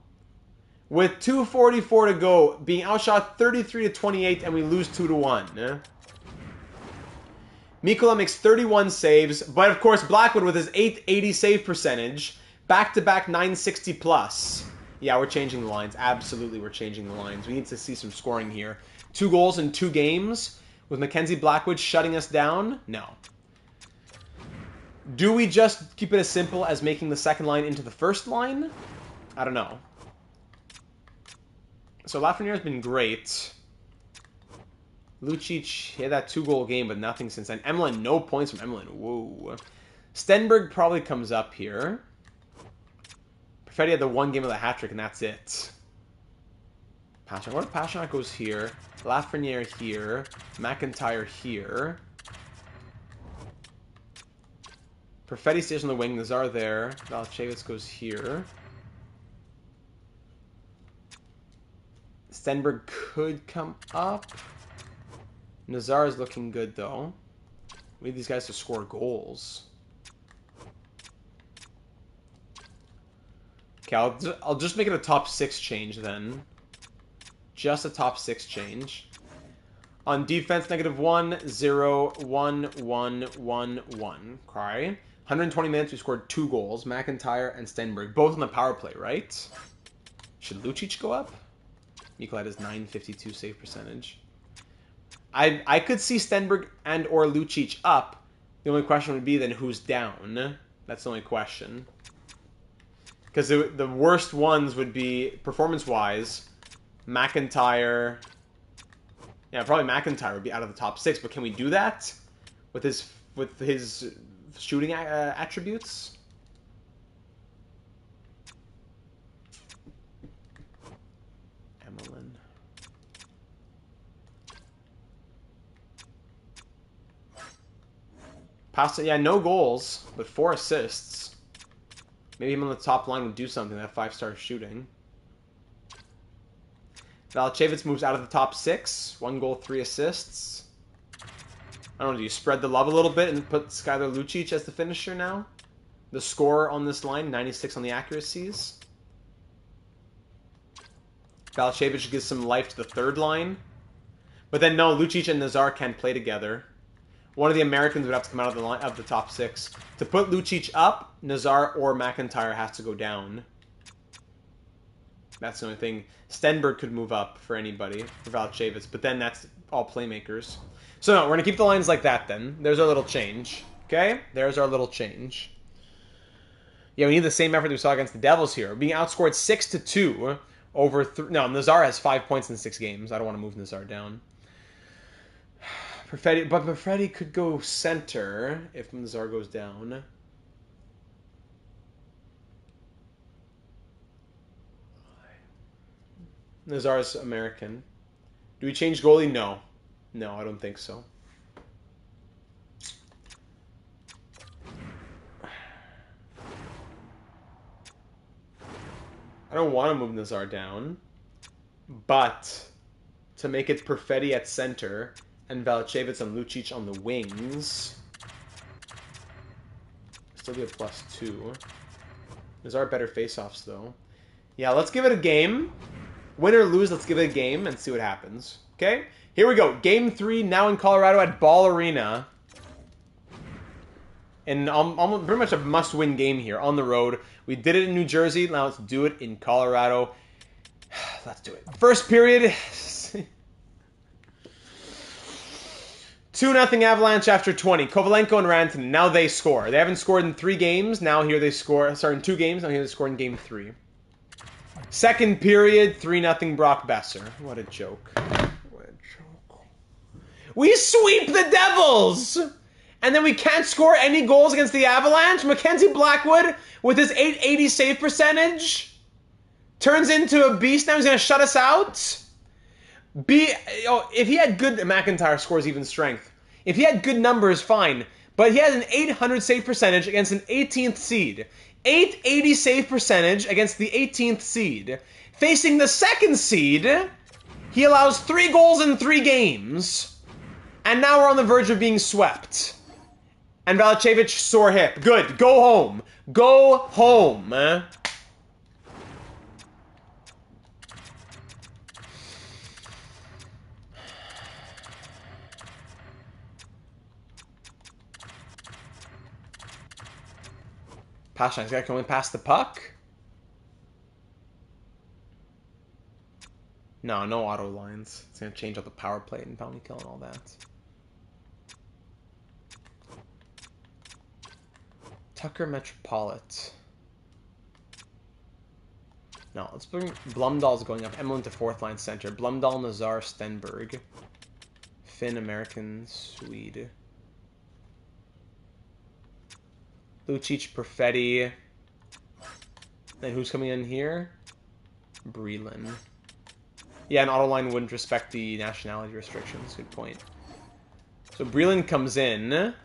With 2:44 to go, being outshot 33-28, and we lose 2-1. Mikkola makes 31 saves, but of course Blackwood with his 880 save percentage, back-to-back 960 plus. Yeah, we're changing the lines. Absolutely, we're changing the lines. We need to see some scoring here. 2 goals in 2 games, with Mackenzie Blackwood shutting us down? No. Do we just keep it as simple as making the second line into the first line? I don't know. So Lafreniere has been great. Lucic had that 2-goal game, but nothing since then. Emelin, no points from Emelin. Whoa. Stenberg probably comes up here. Perfetti had the 1 game of the hat-trick, and that's it. Pastrnak. What if Pastrnak goes here? Lafreniere here. McIntyre here. Perfetti stays on the wing. Nazar there. Valchevitz goes here. Stenberg could come up. Nazar is looking good, though. We need these guys to score goals. Okay, I'll just make it a top 6 change, then. Just a top 6 change. On defense, -1, 0, 1, 1, 1, 1. Okay. 120 minutes, we scored 2 goals. McIntyre and Stenberg, both on the power play, right? Should Lucic go up? Mikkola has 952 save percentage. I could see Stenberg and or Lucic up. The only question would be then who's down. That's the only question. Because the worst ones would be, performance-wise, McIntyre. Yeah, probably McIntyre would be out of the top 6. But can we do that with his shooting attributes? Emelin. Pasta, yeah, no goals, but 4 assists. Maybe him on the top line would do something, that 5-star shooting. Valchevitz moves out of the top 6. 1 goal, 3 assists. I don't know, do you spread the love a little bit and put Skylar Lucic as the finisher now? The score on this line, 96 on the accuracies. Valchevitz gives some life to the third line. But then, no, Lucic and Nazar can't play together. One of the Americans would have to come out of the line of the top 6. To put Lucic up, Nazar or McIntyre has to go down. That's the only thing. Stenberg could move up for anybody, for Valchevitz, but then that's all playmakers. So no, we're going to keep the lines like that then. There's our little change. Okay? There's our little change. Yeah, we need the same effort that we saw against the Devils here. We're being outscored 6-2 over... No, Nazar has 5 points in 6 games. I don't want to move Nazar down. Perfetti, but Perfetti could go center if Nazar goes down. Nazar's American. Do we change goalie? No. No, I don't think so. I don't want to move Nazar down, but to make it Perfetti at center and Valchevitz and Lucic on the wings, still be a +2. Nazar better face-offs, though. Yeah, let's give it a game. Win or lose, let's give it a game and see what happens. Okay? Here we go. Game 3, now in Colorado at Ball Arena. And almost pretty much a must-win game here on the road. We did it in New Jersey. Now let's do it in Colorado. Let's do it. First period. 2-0 Avalanche after 20. Kovalenko and Rantanen. Now they score. They haven't scored in 3 games. Now here they score. Sorry, in 2 games. Now here they score in game 3. Second period, 3-0 Brock Besser. What a joke. What a joke. We sweep the Devils! And then we can't score any goals against the Avalanche? Mackenzie Blackwood, with his .880 save percentage, turns into a beast. Now he's going to shut us out? If he had good... McIntyre scores even strength. If he had good numbers, fine. But he has an .800 save percentage against an 18th seed. .880 save percentage against the 18th seed. Facing the 2nd seed, he allows 3 goals in 3 games. And now we're on the verge of being swept. And Valacevic, sore hip. Good. Go home. Go home. Pastrnak's got to come and pass the puck. No auto lines. It's going to change out the power play and bounty kill and all that. Tucker Metropolit. No, let's bring... Blumdahl's going up. Emlyn to 4th line center. Blumdahl, Nazar, Stenberg. Finn, American, Swede. Lucic, Perfetti. Then who's coming in here? Breland. Yeah, an auto line wouldn't respect the nationality restrictions. Good point. So Breland comes in.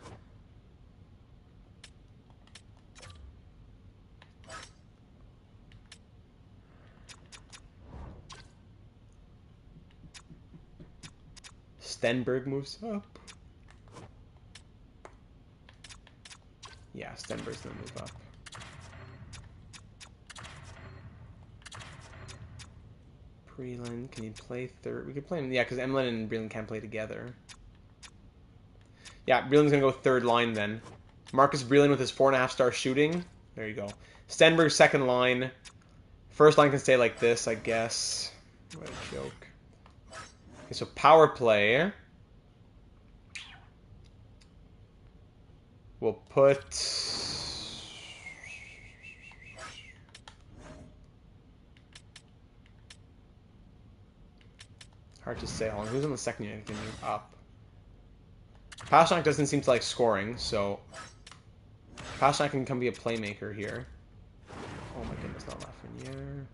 Stenberg moves up. Yeah, Stenberg's gonna move up. Breland, can you play third? We could play him, yeah, because Emlyn and Breland can't play together. Yeah, Breland's gonna go 3rd line then. Marcus Breland with his 4.5-star shooting. There you go. Stenberg 2nd line. 1st line can stay like this, I guess. What a joke. Okay, so power play. We'll put... Hard to say. Hold on. Who's on the 2nd unit? Can move up. Pastrnak doesn't seem to like scoring, so... Pastrnak can come be a playmaker here. Oh my goodness, not Lafreniere.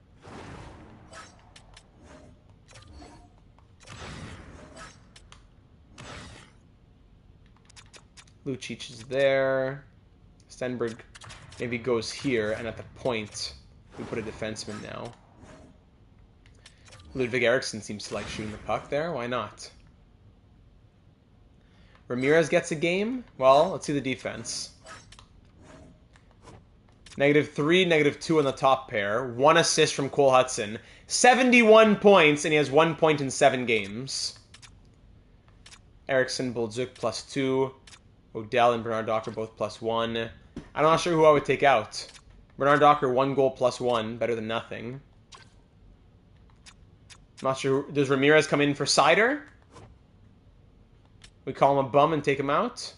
Lucic is there. Stenberg maybe goes here, and at the point, we put a defenseman now. Ludwig Eriksson seems to like shooting the puck there. Why not? Ramirez gets a game? Well, let's see the defense. -3, -2 on the top pair. 1 assist from Cole Hudson. 71 points, and he has 1 point in 7 games. Eriksson, Boldzuk, +2. Odell and Bernard Docker both +1. I'm not sure who I would take out. Bernard Docker, 1 goal +1. Better than nothing. I'm not sure. Does Ramirez come in for Sider? We call him a bum and take him out?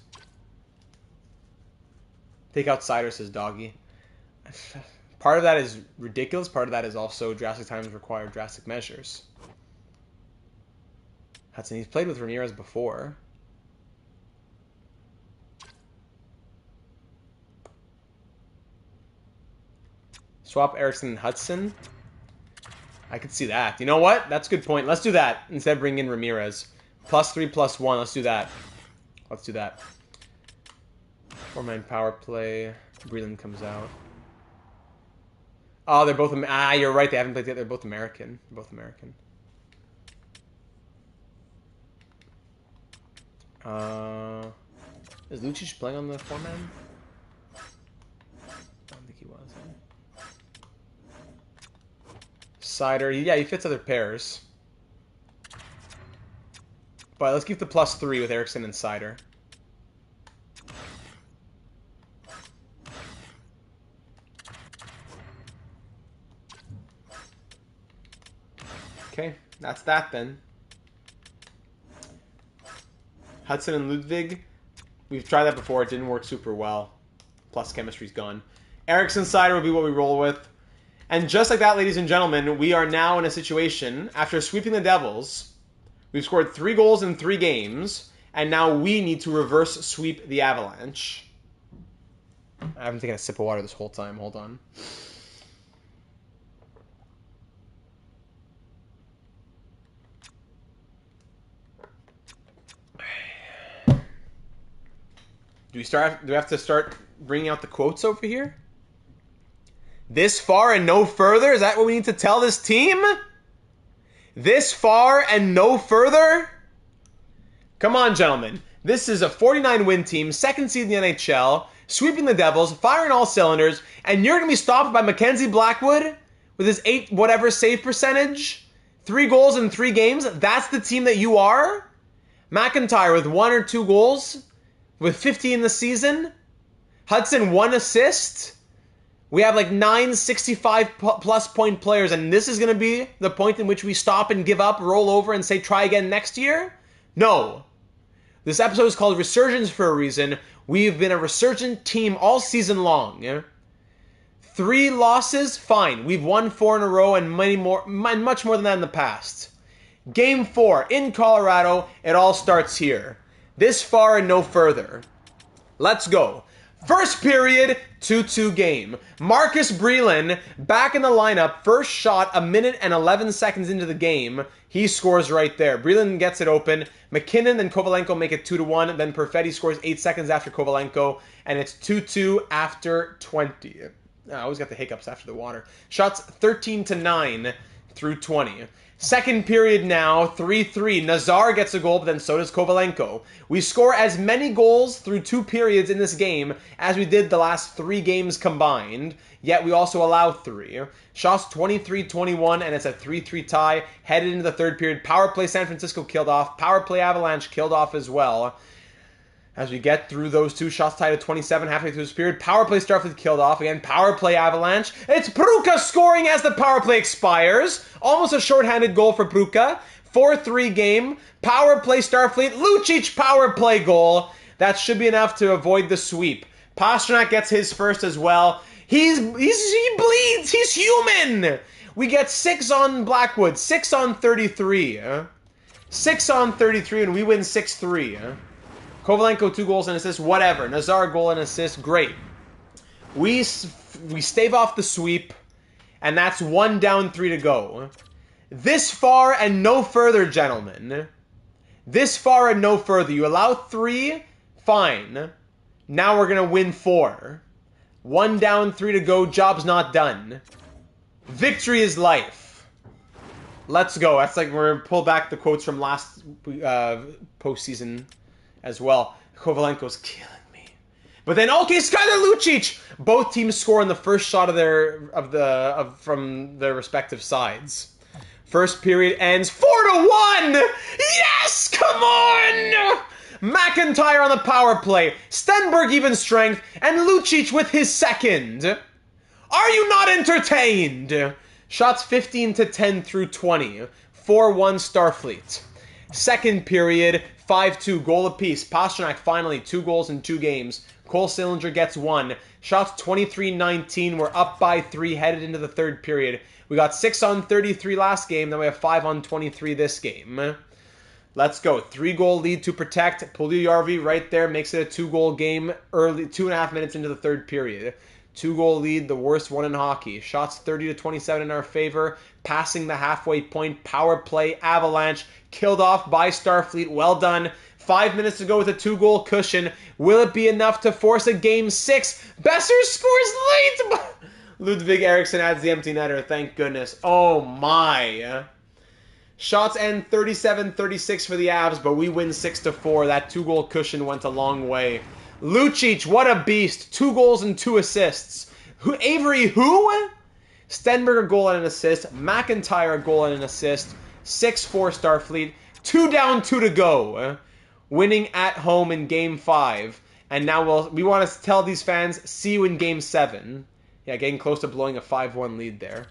Take out Sider, says Doggy. Part of that is ridiculous. Part of that is also drastic times require drastic measures. Hudson, he's played with Ramirez before. Swap Eriksson and Hudson. I could see that. You know what? That's a good point. Let's do that instead of bringing in Ramirez. +3, +1. Let's do that. Let's do that. 4-man power play. Breland comes out. Oh, they're both... you're right. They haven't played yet. They're both American. They're both American. Is Lucic playing on the 4-man? I don't think he was. Sider. Yeah, he fits other pairs. But let's keep the +3 with Eriksson and Sider. Okay, that's that then. Hudson and Ludwig. We've tried that before. It didn't work super well. Plus, chemistry's gone. Eriksson Sider will be what we roll with. And just like that, ladies and gentlemen, we are now in a situation, after sweeping the Devils, we've scored 3 goals in 3 games, and now we need to reverse sweep the Avalanche. I haven't taken a sip of water this whole time. Hold on. Do we have to start bringing out the quotes over here? This far and no further? Is that what we need to tell this team? This far and no further? Come on, gentlemen. This is a 49-win team, second seed in the NHL, sweeping the Devils, firing all cylinders, and you're going to be stopped by Mackenzie Blackwood with his 8 save percentage? 3 goals in 3 games? That's the team that you are? McIntyre with 1 or 2 goals? With 50 in the season? Hudson 1 assist? We have like 9 65-plus point players, and this is going to be the point in which we stop and give up, roll over, and say try again next year? No. This episode is called Resurgence for a reason. We've been a resurgent team all season long. 3 losses? Fine. We've won 4 in a row and much more than that in the past. Game 4 in Colorado. It all starts here. This far and no further. Let's go. First period, 2-2 game. Marcus Breland back in the lineup. First shot, 1 minute and 11 seconds into the game. He scores right there. Breland gets it open. McKinnon and Kovalenko make it 2-1. Then Perfetti scores 8 seconds after Kovalenko. And it's 2-2 after 20. I always got the hiccups after the water. Shots 13-9 through 20. Second period now, 3-3. Nazar gets a goal, but then so does Kovalenko. We score as many goals through 2 periods in this game as we did the last 3 games combined, yet we also allow 3. Shots 23-21, and it's a 3-3 tie. Headed into the third period. Power play San Francisco killed off. Power play Avalanche killed off as well. As we get through those 2 shots tied at 27 halfway through this period, power play Starfleet killed off. Again, power play Avalanche. It's Pruka scoring as the power play expires. Almost a shorthanded goal for Pruka. 4-3 game. Power play Starfleet. Lucic power play goal. That should be enough to avoid the sweep. Pastrnak gets his first as well. He bleeds. He's human. We get 6 on Blackwood. 6 on 33. 6 on 33, and we win 6-3. Kovalenko 2 goals and assists, whatever. Nazar goal and assist, great. We stave off the sweep, and that's 1 down, 3 to go. This far and no further, gentlemen. This far and no further. You allow 3, fine. Now we're going to win 4. 1 down, 3 to go, job's not done. Victory is life. Let's go. That's like we're going to pull back the quotes from last postseason as well. Kovalenko's killing me. But then, okay, Skylar Lucic! Both teams score in the first shot from their respective sides. First period ends 4-1! Yes! Come on! McIntyre on the power play. Stenberg even strength. And Lucic with his second. Are you not entertained? Shots 15-10 through 20. 4-1 Starfleet. Second period, 5-2, goal apiece. Pastrnak finally 2 goals in 2 games. Cole Sillinger gets 1. Shots 23-19. We're up by 3 headed into the third period. We got 6 on 33 last game. Then we have 5 on 23 this game. Let's go. 3-goal lead to protect. Puljujärvi right there makes it a 2-goal game early, 2.5 minutes into the third period. 2-goal lead, the worst one in hockey. Shots 30-27 in our favor. Passing the halfway point. Power play. Avalanche. Killed off by Starfleet. Well done. 5 minutes to go with a 2-goal cushion. Will it be enough to force a game 6? Besser scores late! Ludwig Eriksson adds the empty netter. Thank goodness. Oh my. Shots end 37-36 for the Avs, but we win 6-4. That 2-goal cushion went a long way. Lucic, what a beast. 2 goals and 2 assists. Avery, who? Stenberg a goal and an assist. McIntyre a goal and an assist. 6-4 Starfleet. 2 down, 2 to go. Winning at home in Game 5. And now we want to tell these fans, see you in Game 7. Yeah, getting close to blowing a 5-1 lead there.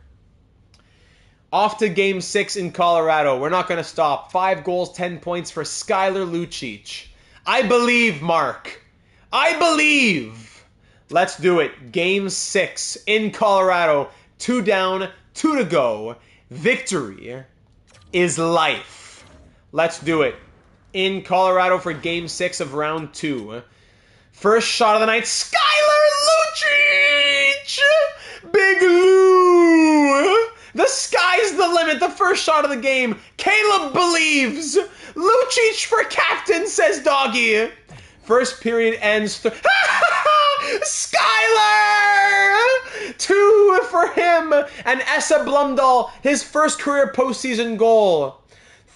Off to Game 6 in Colorado. We're not going to stop. 5 goals, 10 points for Skylar Lucic. I believe, Mark. I believe. Let's do it. Game 6 in Colorado. 2 down, 2 to go. Victory is life. Let's do it. In Colorado for Game 6 of Round 2. First shot of the night, Skylar Lucic! Big Lou! The sky's the limit. The first shot of the game. Caleb believes. Lucic for captain, says Doggy. First period ends. Skylar! 2 for him. And Essa Blumdahl, his first career postseason goal.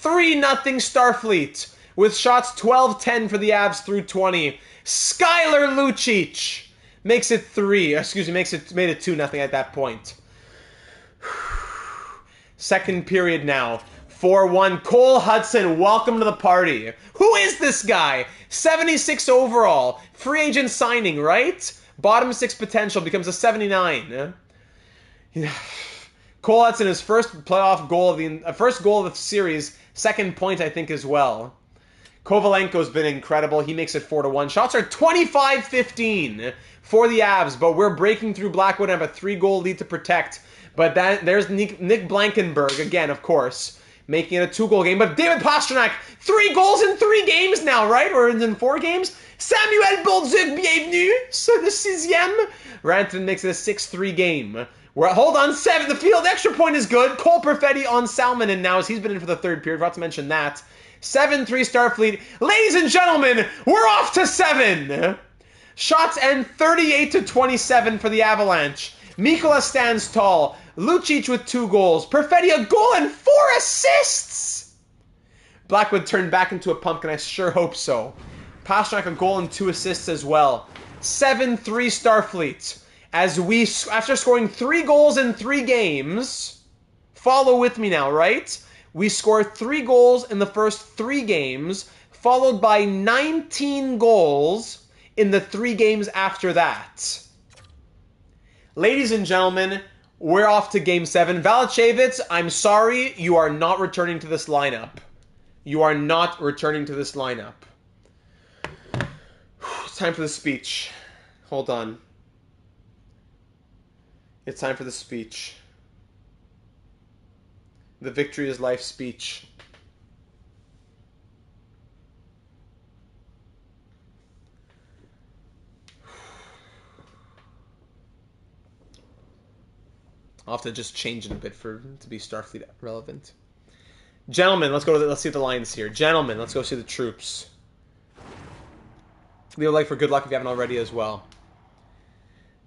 3-0 Starfleet. With shots 12-10 for the Avs through 20. Skylar Lucic makes it 3. Excuse me, made it 2-0 at that point. Second period now. 4-1. Cole Hudson, welcome to the party. Who is this guy? 76 overall. Free agent signing, right? Bottom 6 potential, becomes a 79. Cole Hudson, his first playoff goal of the series. Second point, I think, as well. Kovalenko's been incredible. He makes it 4-1. Shots are 25-15 for the Avs, but we're breaking through Blackwood and have a 3-goal lead to protect. But there's Nick Blankenberg, again, of course, making it a 2-goal game. But David Pastrnak, 3 goals in 3 games now, right? Or in 4 games? Samuel Bolduc, bienvenue, c'est le 6e. Rantanen makes it a 6-3 game. Hold on, 7. The field extra point is good. Cole Perfetti on Salmonen now, as he's been in for the third period. Forgot to mention that. 7-3 Starfleet. Ladies and gentlemen, we're off to 7. Shots end 38-27 for the Avalanche. Mikkola stands tall. Lucic with 2 goals. Perfetti a goal and 4 assists. Blackwood turned back into a pumpkin. I sure hope so. Pastrnak a goal and 2 assists as well. 7-3 Starfleet. As we, after scoring 3 goals in 3 games, follow with me now, right? We scored 3 goals in the first 3 games, followed by 19 goals in the 3 games after that. Ladies and gentlemen, we're off to Game 7. Valancievich, I'm sorry, you are not returning to this lineup. You are not returning to this lineup. It's time for the speech. Hold on. It's time for the speech. The Victory is Life speech. I'll have to just change it a bit to be Starfleet relevant. Gentlemen, let's see the lines here. Gentlemen, let's go see the troops. Leo like for good luck if you haven't already as well.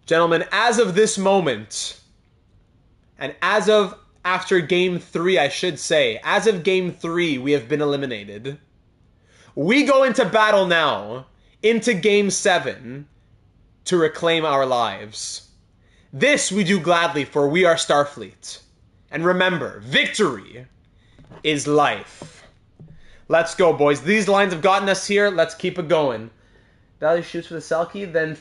Gentlemen, as of this moment, and as of after Game 3, I should say, as of Game 3, we have been eliminated. We go into battle now, into Game 7, to reclaim our lives. This we do gladly, for we are Starfleet. And remember, victory is life. Let's go, boys. These lines have gotten us here. Let's keep it going. Valley shoots for the Selkie, then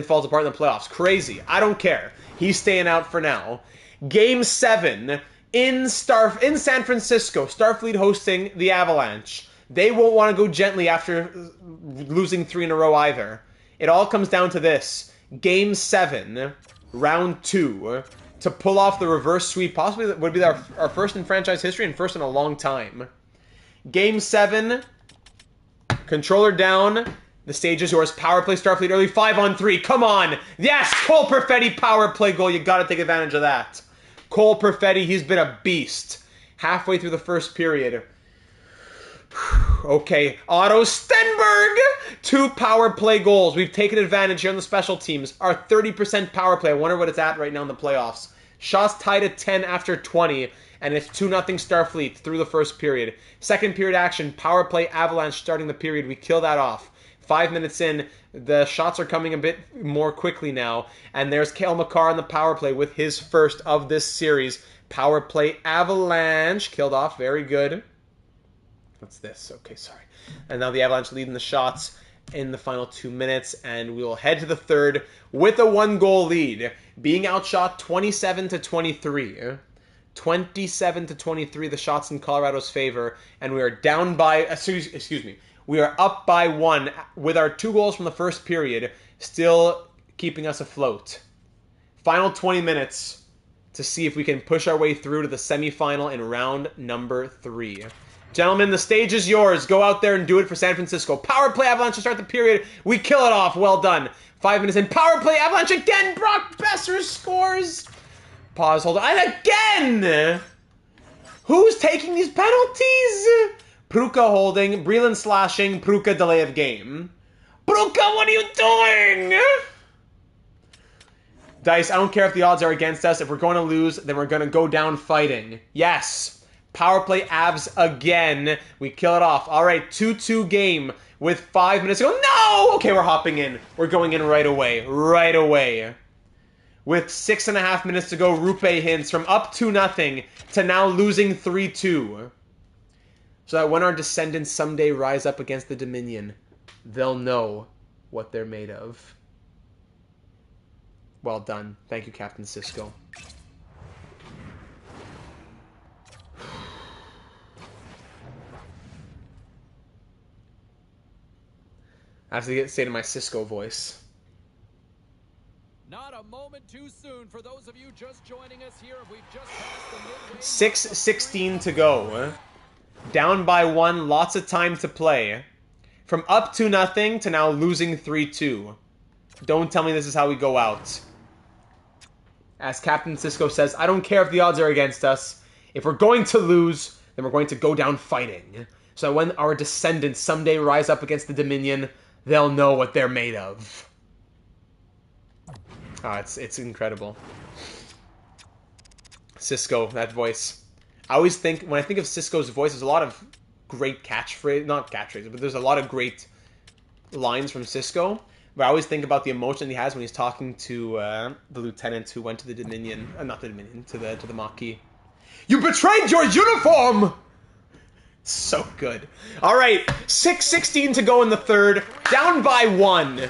falls apart in the playoffs. Crazy. I don't care. He's staying out for now. Game 7 in San Francisco. Starfleet hosting the Avalanche. They won't want to go gently after losing 3 in a row either. It all comes down to this. Game 7, Round 2, to pull off the reverse sweep. Possibly would be our first in franchise history and first in a long time. Game 7, controller down. The stage is yours. Power play Starfleet early. 5-on-3. Come on. Yes, Cole Perfetti power play goal. You got to take advantage of that. Cole Perfetti, he's been a beast. Halfway through the first period. Okay, Otto Stenberg. 2 power play goals. We've taken advantage here on the special teams. Our 30% power play. I wonder what it's at right now in the playoffs. Shots tied at 10 after 20. And it's 2-0 Starfleet through the first period. Second period action. Power play Avalanche starting the period. We kill that off. 5 minutes in, the shots are coming a bit more quickly now. And there's Cale Makar on the power play with his first of this series. Power play Avalanche. Killed off. Very good. What's this? Okay, sorry. And now the Avalanche leading the shots in the final 2 minutes. And we will head to the third with a 1-goal lead. Being outshot 27-23. 27-23, the shots in Colorado's favor. And we are down by... excuse me. We are up by 1 with our 2 goals from the first period still keeping us afloat. Final 20 minutes to see if we can push our way through to the semifinal in round number 3. Gentlemen, the stage is yours. Go out there and do it for San Francisco. Power play Avalanche to start the period. We kill it off. Well done. 5 minutes in. Power play Avalanche again. Brock Besser scores. Pause, hold on. And again! Who's taking these penalties? Pruka holding, Breland slashing, Pruka delay of game. Pruka, what are you doing? Dice, I don't care if the odds are against us. If we're going to lose, then we're going to go down fighting. Yes. Power play Avs again. We kill it off. All right, 2-2 game with 5 minutes to go. No! Okay, we're hopping in. We're going in right away. Right away. With 6.5 minutes to go, Rupe hints from up 2-0 to now losing 3-2. So that when our descendants someday rise up against the Dominion, they'll know what they're made of. Well done. Thank you, Captain Sisko. I have to say to my Sisko voice. Not a moment too soon for those of you just joining us here. We've just passed the midway. 6:16 to go. Down by 1, lots of time to play. From up 2-0 to now losing 3-2. Don't tell me this is how we go out. As Captain Sisko says, I don't care if the odds are against us. If we're going to lose, then we're going to go down fighting. So when our descendants someday rise up against the Dominion, they'll know what they're made of. Ah, it's incredible. Sisko, that voice. I always think, when I think of Sisko's voice, there's a lot of great catchphrase, not catchphrases, but there's a lot of great lines from Sisko. But I always think about the emotion he has when he's talking to the lieutenant who went to the Dominion, not the Dominion, to the Maquis. You betrayed your uniform! So good. All right, 6:16 to go in the third, down by 1.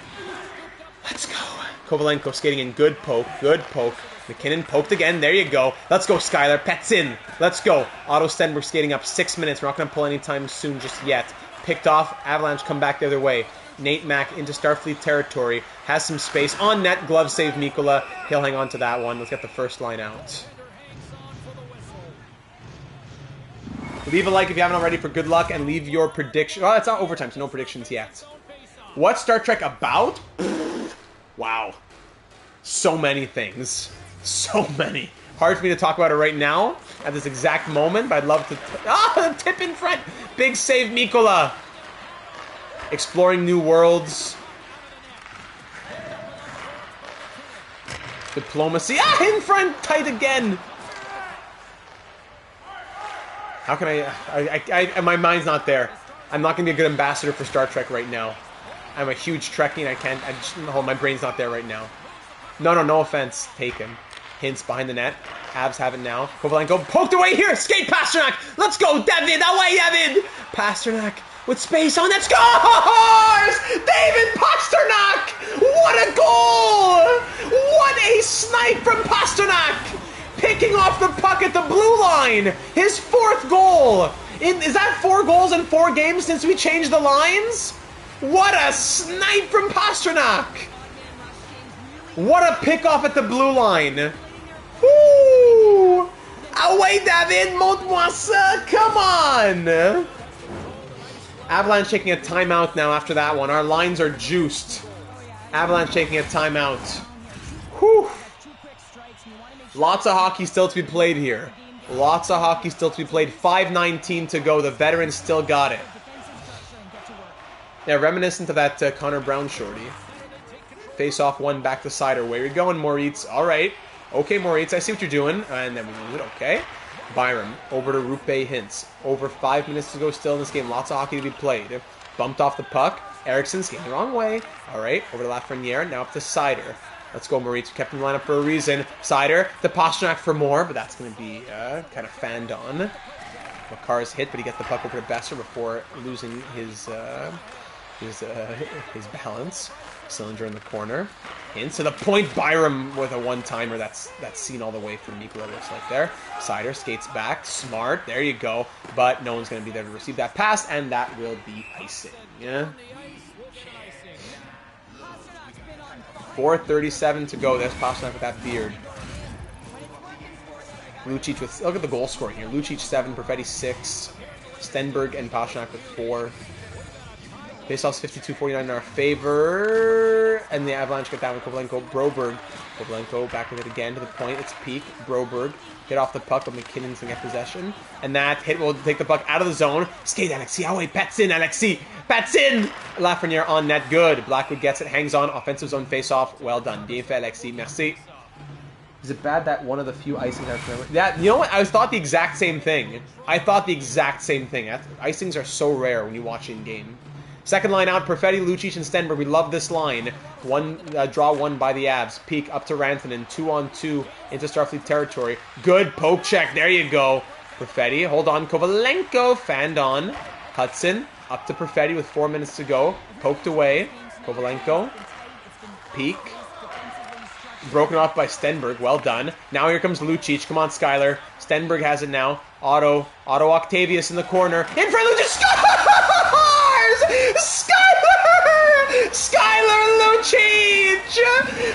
Let's go. Kovalenko skating in, good poke, good poke. McKinnon poked again. There you go. Let's go, Skylar. Pets in. Let's go. Otto Stenberg skating up 6 minutes. We're not going to pull anytime soon just yet. Picked off. Avalanche come back the other way. Nate Mack into Starfleet territory. Has some space. On net. Glove save Mikkola. He'll hang on to that one. Let's get the first line out. Leave a like if you haven't already for good luck. And leave your prediction. Oh, it's not overtime, so no predictions yet. What's Star Trek about? Wow. So many things. So many. Hard for me to talk about it right now at this exact moment, but I'd love to. The tip in front. Big save, Mikkola. Exploring new worlds. Diplomacy. In front. Tight again. How can I my mind's not there. I'm not going to be a good ambassador for Star Trek right now. I'm a huge Trekkie and my brain's not there right now. No offense taken. Hints behind the net. Avs have it now. Kovalenko poked away here. Skate Pasternak. Let's go, David. Away, David. Pasternak with space on that. Scores! David Pasternak. What a goal! What a snipe from Pasternak. Picking off the puck at the blue line. His 4th goal. Is that 4 goals in 4 games since we changed the lines? What a snipe from Pasternak. What a pickoff at the blue line. Woo! Away, David! Montre-moi ça! Come on! Avalanche taking a timeout now after that one. Our lines are juiced. Avalanche taking a timeout. Whew! Lots of hockey still to be played here. Lots of hockey still to be played. 5:19 to go. The veterans still got it. Yeah, reminiscent of that Connor Brown shorty. Face off one back to Sider. Where are you going, Moritz? All right. Okay, Moritz, I see what you're doing. And then we lose it. Okay. Byram over to Rupe Hintz. Over 5 minutes to go still in this game. Lots of hockey to be played. Bumped off the puck. Eriksson skating the wrong way. All right. Over to Lafreniere. Now up to Sider. Let's go, Moritz. We kept him in the lineup for a reason. Sider to Pasternak for more, but that's going to be kind of fanned on. Makar's hit, but he gets the puck over to Besser before losing his balance. Cylinder in the corner. Hintz to the point. Byram with a one-timer. That's seen all the way from Mikula, looks like there. Sider skates back. Smart. There you go. But no one's going to be there to receive that pass, and that will be icing. Yeah. 4:37 to go. There's Pasternak with that beard. Lucic with... Look at the goal scoring here. Lucic 7, Perfetti 6. Stenberg and Pasternak with 4. Faceoffs 52-49 in our favor. And the Avalanche get that with Kovalenko. Broberg. Kovalenko back with it again to the point. It's peak. Broberg. Hit off the puck, but McKinnon's going to get possession. And that hit will take the puck out of the zone. Skate Alexis. Ah ouais, pats in, Alexis. Pats in! Lafreniere on net. Good. Blackwood gets it. Hangs on. Offensive zone faceoff. Well done. Bien fait, Alexis. Merci. Is it bad that one of the few icings I remember? Yeah, you know what? I thought the exact same thing. Icings are so rare when you watch in game. Second line out, Perfetti, Lucic, and Stenberg. We love this line. Draw one by the Avs. Peak up to Rantanen. 2-on-2 into Starfleet territory. Good poke check. There you go. Perfetti, hold on. Kovalenko, fanned on. Hudson, up to Perfetti with 4 minutes to go. Poked away. Kovalenko. Peak. Broken off by Stenberg. Well done. Now here comes Lucic. Come on, Skyler. Stenberg has it now. Otto Octavius in the corner. In front of Lucic. Scores! Skyler Lucic!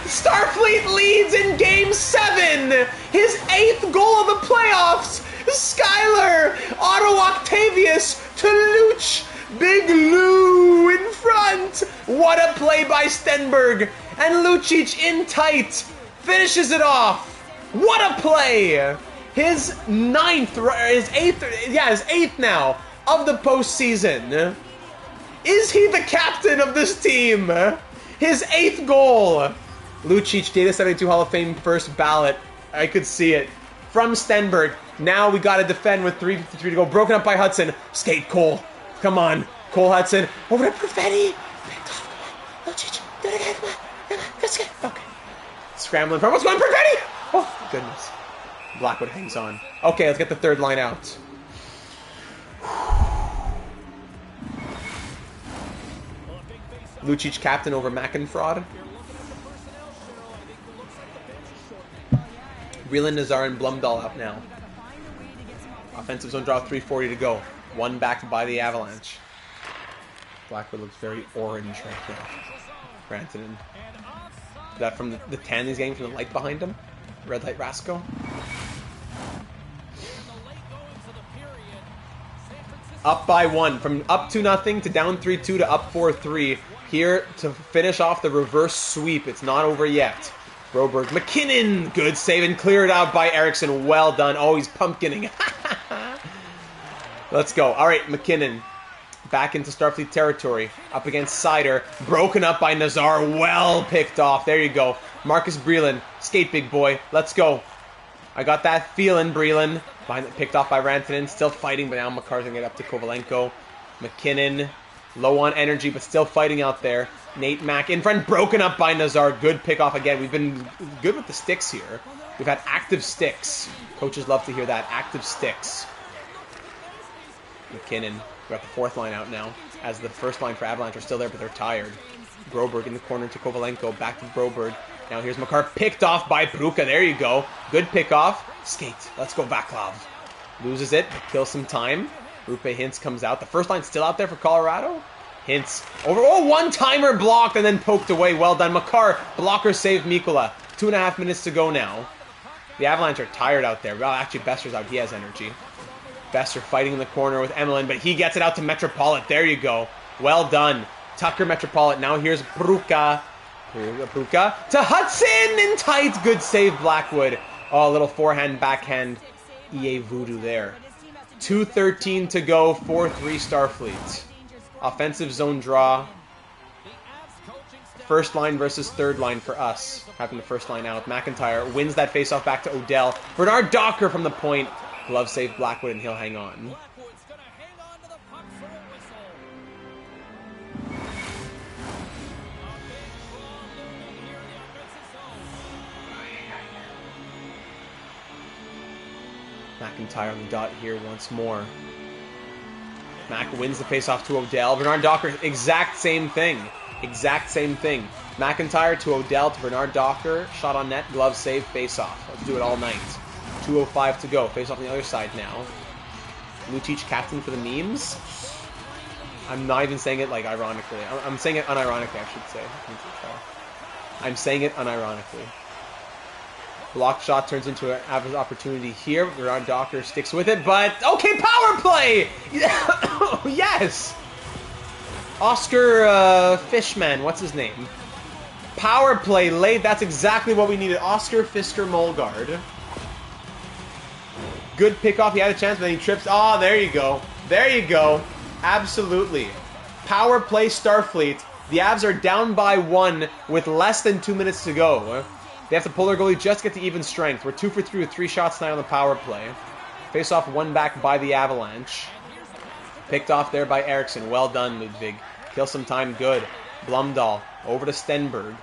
Starfleet leads in Game 7. His 8th goal of the playoffs. Skyler. Otto Octavius to Luch. Big Lou in front. What a play by Stenberg. And Lucic in tight finishes it off. What a play! His 8th now of the postseason. Is he the captain of this team? His 8th goal. Lucic, Data 72 Hall of Fame first ballot. I could see it. From Stenberg. Now we got to defend with 3:53 to go. Broken up by Hudson. Skate Cole. Come on. Cole Hudson. Over to Perfetti. Lucic. Do it again. Come on. Let's get okay. Scrambling from what's going Perfetti! Oh goodness. Blackwood hangs on. Okay, let's get the third line out. Lucic captain over Mackenfraud. Breland, Nazar, and Blumdahl out now. Offensive zone draw, 3:40 to go. One back by the Avalanche. Blackwood looks very orange right now. Rantanen. Is that from the tan he's getting from the light behind him? Red light Rasco. Up by 1. From up 2-0 to down 3-2 to up 4-3. Here to finish off the reverse sweep. It's not over yet. Broberg. McKinnon. Good save and cleared out by Eriksson. Well done. Oh, he's pumpkining. Let's go. All right, McKinnon. Back into Starfleet territory. Up against Sider. Broken up by Nazar. Well picked off. There you go. Marcus Breland. Skate, big boy. Let's go. I got that feeling, Breland. Picked off by Rantanen. Still fighting, but now Makar's going to get up to Kovalenko. McKinnon. Low on energy, but still fighting out there. Nate Mack in front. Broken up by Nazar. Good pick off again. We've been good with the sticks here. We've had active sticks. Coaches love to hear that. Active sticks. McKinnon. We got the fourth line out now, as the first line for Avalanche are still there, but they're tired. Broberg in the corner to Kovalenko, back to Broberg. Now here's Makar, picked off by Pruka. There you go. Good pick off. Skate. Let's go, Vaclav. Loses it, kills some time. Rupe Hintz comes out. The first line's still out there for Colorado. Hintz over. Oh, one-timer blocked and then poked away. Well done. Makar, blocker saved Mikula. 2.5 minutes to go now. The Avalanche are tired out there. Well, actually, Bester's out. He has energy. Bester fighting in the corner with Emelin, but he gets it out to Metropolit. There you go. Well done. Tucker Metropolit. Now here's Pruka. Pruka to Hudson in tight. Good save, Blackwood. Oh, a little forehand, backhand. EA voodoo there. 2:13 to go. 4-3 Starfleet. Offensive zone draw. First line versus third line for us. Having the first line out. McIntyre wins that faceoff back to Odell. Bernard Docker from the point. Glove save Blackwood, and he'll hang on. McIntyre on the dot here once more. Mac wins the faceoff to Odell. Bernard Docker, exact same thing. Exact same thing. McIntyre to Odell to Bernard Docker. Shot on net, glove save, face off. Let's do it all night. 2:05 to go. Face off on the other side now. Lucic captain for the memes. I'm not even saying it like ironically. I'm saying it unironically, I should say. I'm saying it unironically. Blocked shot turns into an opportunity here. Bernard Docker sticks with it, but okay, power play! Yes! Oscar Fishman, what's his name? Power play late, that's exactly what we needed. Oscar Fisker Molgard. Good pickoff, he had a chance, but then he trips. Oh, there you go. There you go. Absolutely. Power play Starfleet. The Avs are down by 1 with less than 2 minutes to go. They have to pull their goalie just to get to even strength. We're 2 for 3 with 3 shots tonight on the power play. Face off 1 back by the Avalanche. Picked off there by Eriksson. Well done, Ludwig. Kill some time, good. Blumdahl over to Stenberg.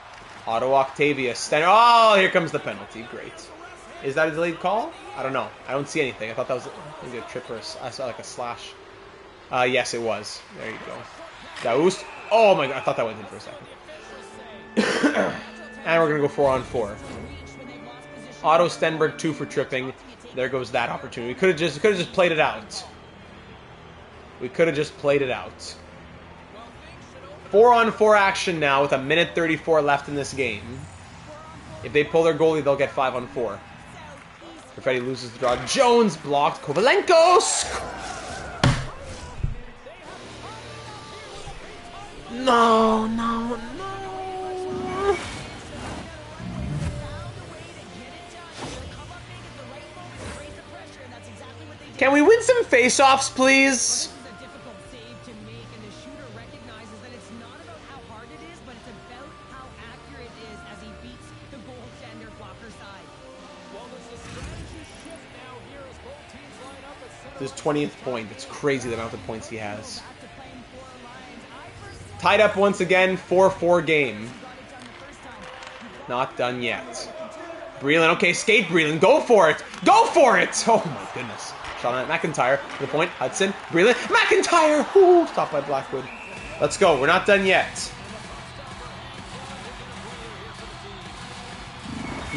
Otto Octavia. Oh, here comes the penalty. Great. Is that a delayed call? I don't know. I don't see anything. I thought that was maybe a trip or I saw like a slash. Yes, it was. There you go. Daoust. Oh my god, I thought that went in for a second. And we're going to go 4-on-4. Otto Stenberg 2 for tripping. There goes that opportunity. We could have just played it out. We could have just played it out. 4-on-4 action now with 1:34 left in this game. If they pull their goalie, they'll get 5-on-4. Perfetti loses the draw. Jones blocked. Kovalenko! No, no, no. Can we win some face-offs, please? His 20th point. It's crazy the amount of points he has. Tied up once again, 4-4 game. Not done yet. Breland, okay, skate Breland, go for it! Go for it! Oh my goodness. Shot on McIntyre, to the point, Hudson, Breland, McIntyre! Ooh, stopped by Blackwood. Let's go, we're not done yet.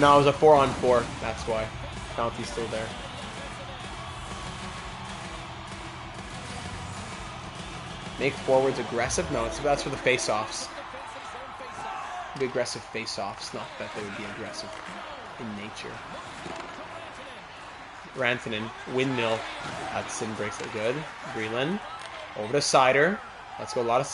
No, it was a 4-on-4, that's why. Penalty's still there. Make forwards aggressive? No, that's for the face-offs. The aggressive face-offs, not that they would be aggressive in nature. Rantanen, windmill. Hudson breaks it good. Breland over to Seider. Let's go. A lot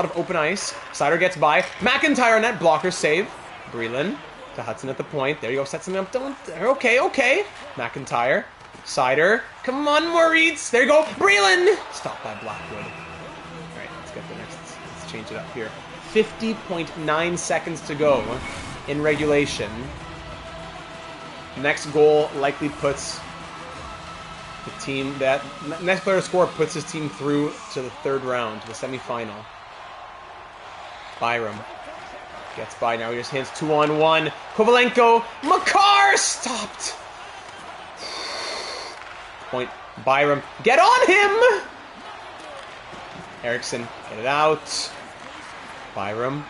of open ice. Seider gets by. McIntyre net blocker save. Breland to Hudson at the point. There you go. Sets him up. Okay, okay. McIntyre. Seider. Come on, Moritz. There you go. Breland. Stopped by Blackwood. All right, let's get the next. Let's change it up here. 50.9 seconds to go in regulation. Next goal likely puts the team next player to score puts his team through to the third round, to the semifinal. Byram gets by now. He just hands 2-on-1. Kovalenko, Makar stopped. Point. Byram, get on him. Eriksson, get it out. Byram,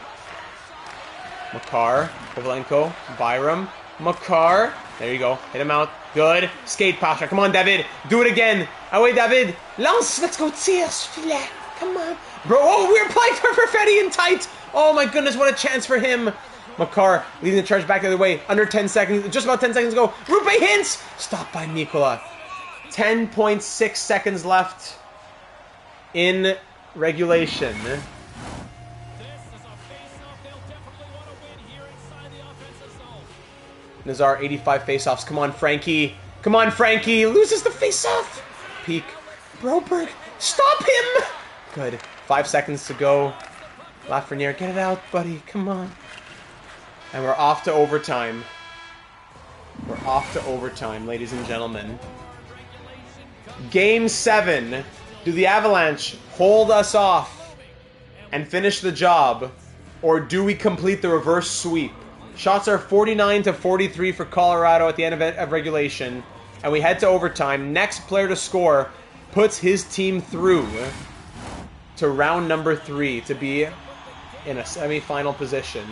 Makar, Kovalenko, Byram, Makar. There you go. Hit him out. Good. Skate Pasha. Come on, David. Do it again. Away, David. Lance, let's go. Tiers, filet. Come on. Bro, oh, we're playing for Perfetti in tight. Oh my goodness, what a chance for him. Makar leading the charge back the other way. Under 10 seconds. Just about 10 seconds to go. Rupe Hintz. Stopped by Mikola. 10.6 seconds left in regulation. Nazar, 85 face-offs. Come on, Frankie. Come on, Frankie. Loses the face-off. Peak. Broberg. Stop him. Good. 5 seconds to go. Lafreniere, get it out, buddy. Come on. And we're off to overtime. We're off to overtime, ladies and gentlemen. Game 7. Do the Avalanche hold us off and finish the job? Or do we complete the reverse sweep? Shots are 49-43 for Colorado at the end of regulation. And we head to overtime. Next player to score puts his team through to round number 3 to be in a semi-final position.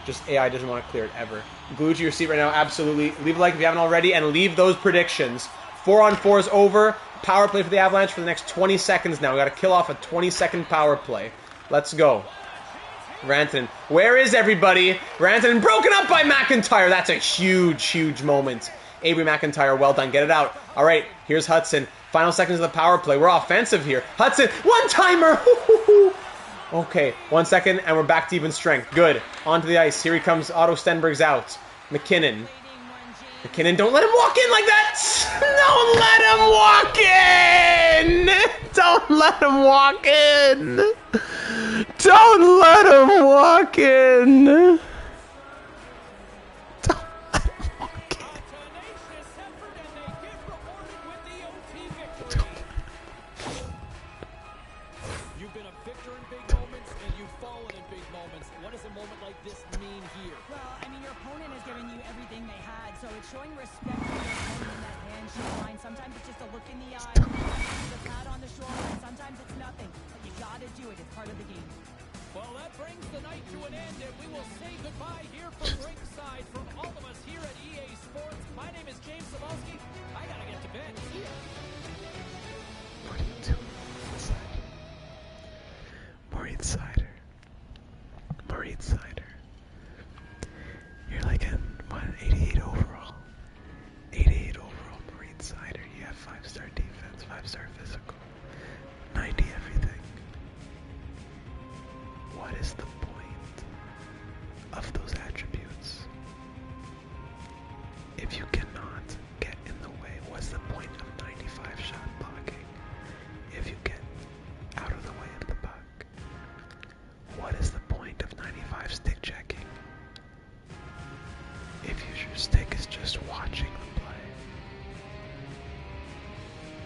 Just AI doesn't want to clear it ever. Glued to your seat right now, absolutely. Leave a like if you haven't already, and leave those predictions. 4-on-4 is over. Power play for the Avalanche for the next 20 seconds now. We got to kill off a 20-second power play. Let's go. Rantanen. Where is everybody? Rantanen broken up by McIntyre. That's a huge, huge moment. Avery McIntyre, well done. Get it out. All right, here's Hudson. Final seconds of the power play. We're offensive here. Hudson, one-timer. Okay, 1 second, and we're back to even strength. Good. Onto the ice. Here he comes. Otto Stenberg's out. McKinnon. McKinnon, don't let him walk in like that! Don't let him walk in! Don't let him walk in! Don't let him walk in! Don't let him walk in! You've been a victor in big moments, and you've fallen in big moments. What does a moment like this mean here? Well, I mean, your opponent has given you everything they had, so it's showing respect for your opponent in that handshake line. Sometimes it's just a look in the eye, sometimes it's a pat on the shoulder, and sometimes it's nothing. But you gotta do it. It's part of the game. Well, that brings the night to an end, and we will say goodbye here from ringside. From all of us here at EA Sports, my name is James Sabalski. I gotta get to bed. See ya. What are you doing inside? Maureen Cider. Maureen Cider. You're like an 88 overall. 88 overall Maureen Cider. You have 5-star defense, 5-star physical, 90 everything. What is the point of those attributes? If you cannot get in the way, what's the point of 95 shot blocking? If you get out of the way of the puck, what is the point of 95 stick checking? If your stick is just watching the play,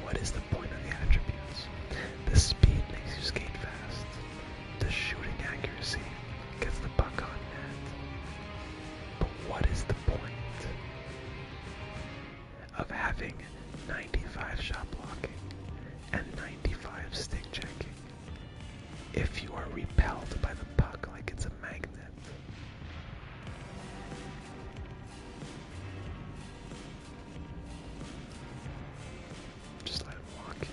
what is the point of the attributes? The speed makes you skate fast. The shooting accuracy gets the puck on net. But what is the point of having 95 shot blocking and 95 stick checking if you are repelled by the puck like it's a magnet? Just let him walk in.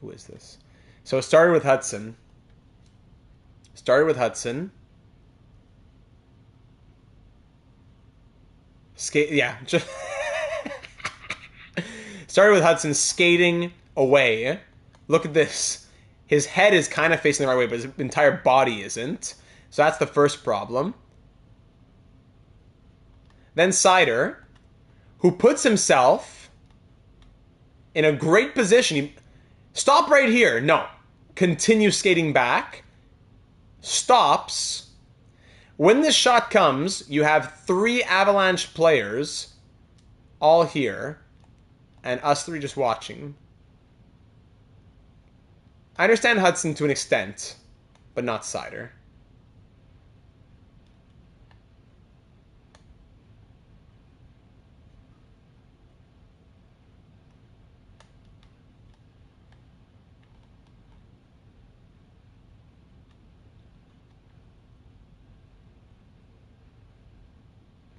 Who is this? So it started with Hudson. Just started with Hudson skating away. Look at this. His head is kind of facing the right way, but his entire body isn't. So that's the first problem. Then Cider, who puts himself in a great position. Stop right here. No. Continue skating back. Stops. When this shot comes, you have 3 Avalanche players all here, and us 3 just watching. I understand Hudson to an extent, but not Cider.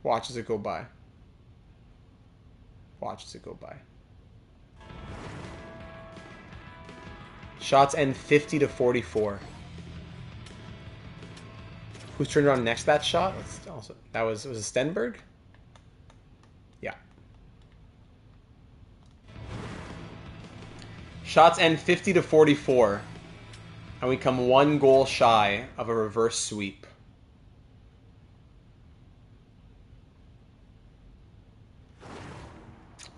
Watch as it go by. Watch as it go by. Shots end 50-44. Who's turned around next to that shot? Was it Stenberg? Yeah. Shots end 50-44. And we come 1 goal shy of a reverse sweep.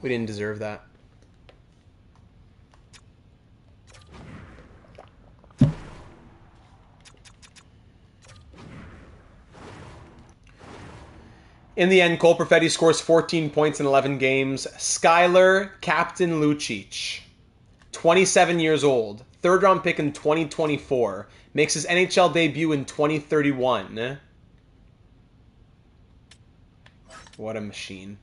We didn't deserve that. In the end, Cole Perfetti scores 14 points in 11 games. Skylar Captain Lucic, 27 years old, Third round pick in 2024. Makes his NHL debut in 2031. What a machine.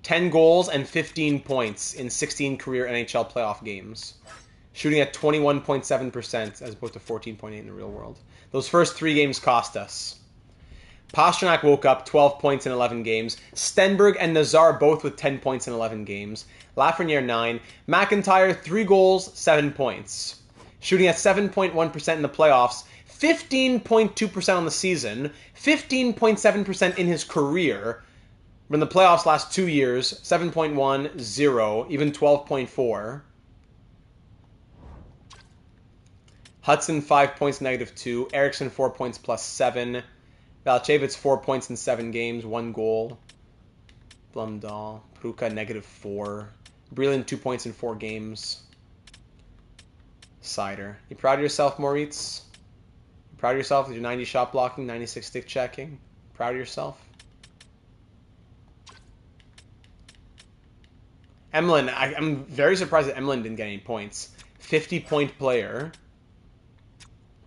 10 goals and 15 points in 16 career NHL playoff games. Shooting at 21.7% as opposed to 14.8 in the real world. Those first 3 games cost us. Pastrnak woke up, 12 points in 11 games. Stenberg and Nazar both with 10 points in 11 games. Lafreniere 9. McIntyre 3 goals, 7 points. Shooting at 7.1% in the playoffs. 15.2% on the season. 15.7% in his career. But in the playoffs last 2 years, 7.1, 0, even 12.4. Hudson 5 points, -2. Eriksson 4 points, +7. Valchevitz 4 points in 7 games, 1 goal. Blumdahl, Pruka -4. Breland 2 points in 4 games. Sider. You proud of yourself, Moritz? You proud of yourself with your 90 shot blocking, 96 stick checking? Proud of yourself? Emlyn, I'm very surprised that Emlyn didn't get any points. 50-point player.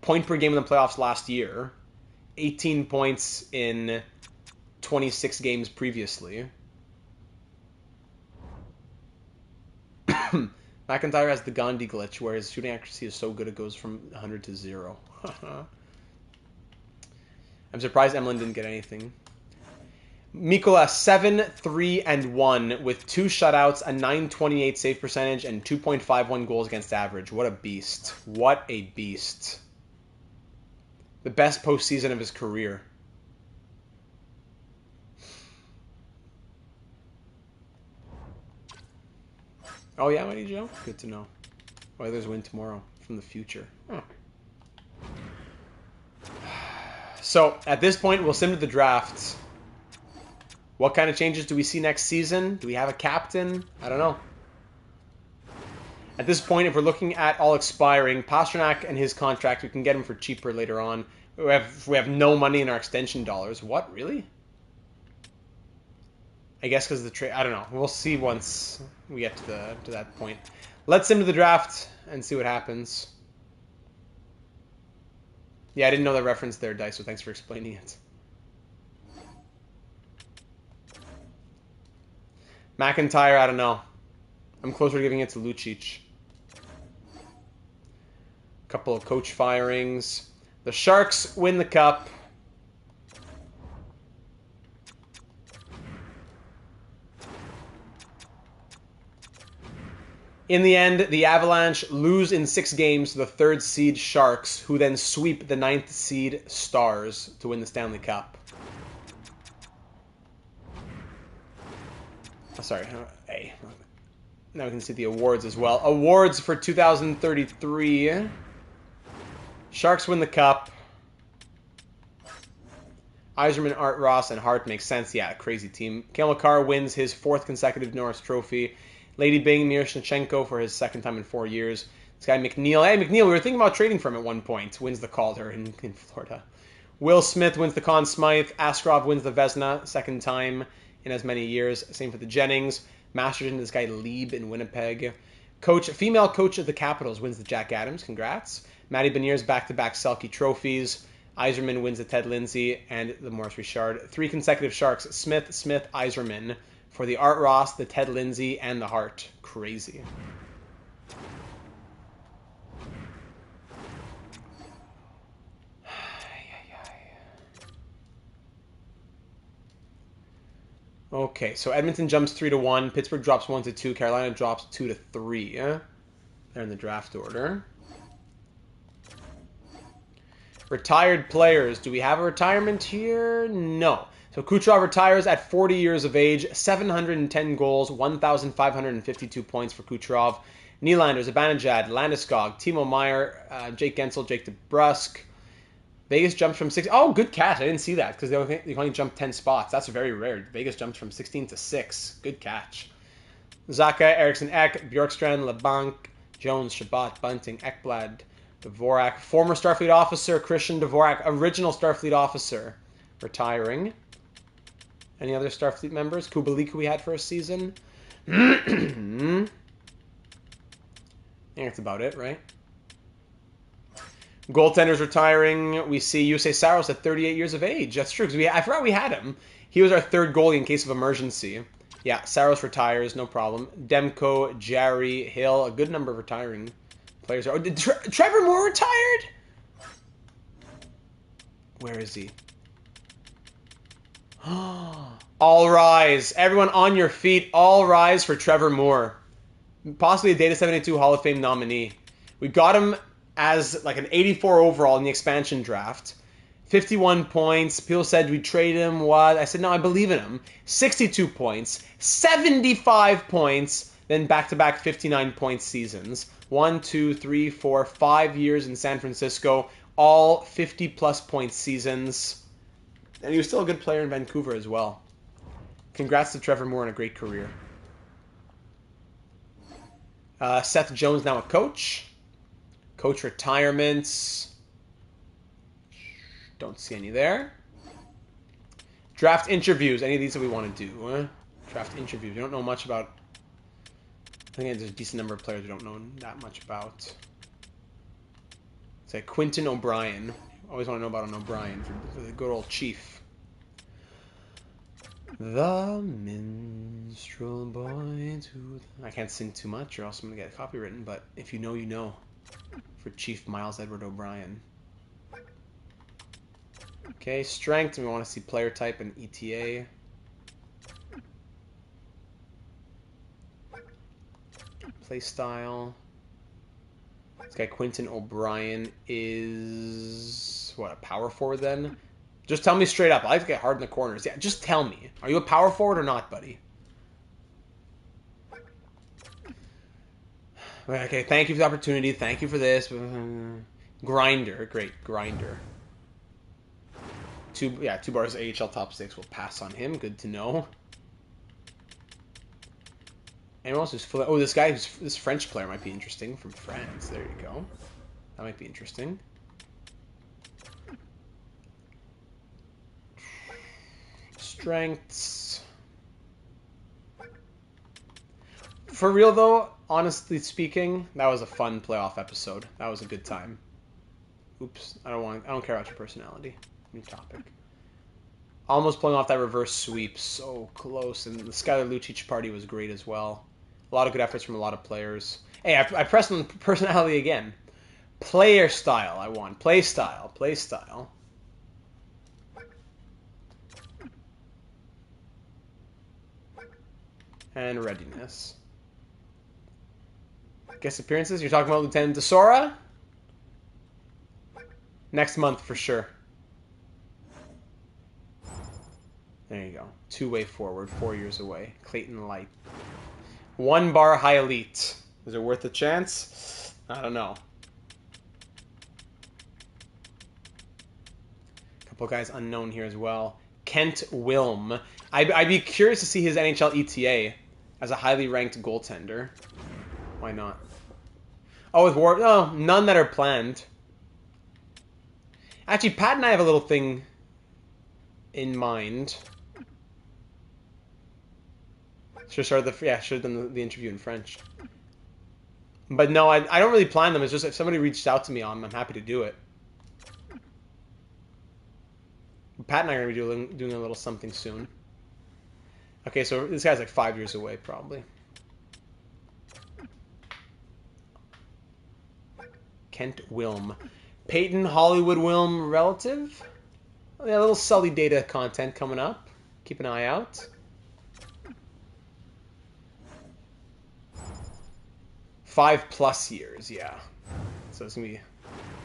Point per game in the playoffs last year. 18 points in 26 games previously. McIntyre has the Gandhi glitch, where his shooting accuracy is so good it goes from 100 to 0. I'm surprised Emlyn didn't get anything. Mikola 7, 3, and 1 with 2 shutouts, a 928 save percentage, and 2.51 goals against average. What a beast. What a beast. The best postseason of his career. Oh yeah, Mighty Joe? Good to know. Oilers win tomorrow from the future. Huh. So, at this point, we'll sim to the draft. What kind of changes do we see next season? Do we have a captain? I don't know. At this point, if we're looking at all expiring, Pastrnak and his contract, we can get him for cheaper later on. We have no money in our extension dollars. What, really? I guess because the trade... I don't know. We'll see once we get to that point. Let's sim to the draft and see what happens. Yeah, I didn't know that reference there, Dice, so thanks for explaining it. McIntyre, I don't know. I'm closer to giving it to Lucic. Couple of coach firings. The Sharks win the cup. In the end, the Avalanche lose in 6 games to the 3rd seed Sharks, who then sweep the 9th seed Stars to win the Stanley Cup. Oh, sorry. Hey. Now we can see the awards as well. Awards for 2033. Sharks win the cup. Yzerman, Art Ross, and Hart makes sense. Yeah, crazy team. Cale Makar wins his 4th consecutive Norris Trophy. Lady Bing, Miroshnichenko for his 2nd time in 4 years. This guy McNeil. Hey, McNeil, we were thinking about trading for him at one point. Wins the Calder in Florida. Will Smith wins the Conn Smythe. Askarov wins the Vezina, 2nd time in as many years. Same for the Jennings. Masterton, this guy Lieb in Winnipeg. Female coach of the Capitals wins the Jack Adams. Congrats. Maddie Beniers back-to-back Selke trophies. Yzerman wins the Ted Lindsay and the Maurice Richard. 3 consecutive Sharks. Smith, Yzerman for the Art Ross, the Ted Lindsay, and the Hart. Crazy. Okay, so Edmonton jumps 3-1. Pittsburgh drops 1-2. Carolina drops 2-3. They're in the draft order. Retired players. Do we have a retirement here? No. So Kucherov retires at 40 years of age. 710 goals, 1,552 points for Kucherov. Nylander, Zibanejad, Landeskog, Timo Meyer, Jake Gensel, Jake DeBrusk. Vegas jumps from 6. Oh, good catch. I didn't see that because they only jumped 10 spots. That's very rare. Vegas jumps from 16 to 6. Good catch. Zaka, Eriksson, Ek, Bjorkstrand, LeBanc, Jones, Shabbat, Bunting, Ekblad, Dvorak. Former Starfleet officer Christian Dvorak, original Starfleet officer, retiring. Any other Starfleet members? Kubalik, who we had for a season. think that's about it, right? Goaltenders retiring. We see Yusei Saros at 38 years of age. That's true, because I forgot we had him. He was our third goalie in case of emergency. Yeah, Saros retires, no problem. Demko, Jarry, Hill, a good number of retiring players. Oh, did Trevor Moore retired? Where is he? All rise. Everyone on your feet. All rise for Trevor Moore. Possibly a Data 72 Hall of Fame nominee. We got him as like an 84 overall in the expansion draft. 51 points. People said we trade him. What? I said, no, I believe in him. 62 points. 75 points. Then back-to-back 59-point seasons. 1, 2, 3, 4, 5 years in San Francisco. All 50-plus point seasons. And he was still a good player in Vancouver as well. Congrats to Trevor Moore on a great career. Seth Jones now a coach. Coach retirements. Don't see any there. Draft interviews. Any of these that we want to do? Draft interviews. We don't know much about. I think there's a decent number of players we don't know that much about. It's like Quentin O'Brien. Always want to know about an O'Brien for the good old Chief. The minstrel boy to... I can't sing too much or else I'm going to get copywritten, but if you know, you know. For Chief Miles Edward O'Brien. Okay, strength. We want to see player type and ETA. Play style. This guy Quentin O'Brien is... what, a power forward then? Just tell me straight up. I like to get hard in the corners. Yeah, just tell me. Are you a power forward or not, buddy? Okay, thank you for the opportunity. Thank you for this. Grinder. Great. Grinder. Two bars AHL top 6. We'll pass on him. Good to know. Anyone else who's full? Oh, this French player might be interesting from France. There you go. That might be interesting. Strengths. For real though, honestly speaking, that was a fun playoff episode. That was a good time. Oops, I don't care about your personality. New topic. Almost pulling off that reverse sweep. So close. And the Skylar Lucic party was great as well. A lot of good efforts from a lot of players. Hey, I pressed on personality again. Player style, I want. Play style. Play style. And readiness. Guest appearances? You're talking about Lieutenant Desora? Next month for sure. There you go. 2-way forward, 4 years away. Clayton Light. 1 bar high elite. Is it worth a chance? I don't know. Couple guys unknown here as well. Kent Wilm. I'd be curious to see his NHL ETA as a highly ranked goaltender. Why not? Oh, with War... Oh, none that are planned. Actually, Pat and I have a little thing in mind. Should have done the interview in French. But no, I don't really plan them. It's just if somebody reached out to me on them, I'm happy to do it. Pat and I are going to be doing a little something soon. Okay, so this guy's like 5 years away, probably. Kent Wilm. Peyton Hollywood Wilm relative? Yeah, a little Sully data content coming up. Keep an eye out. +5 years, yeah. So it's going to be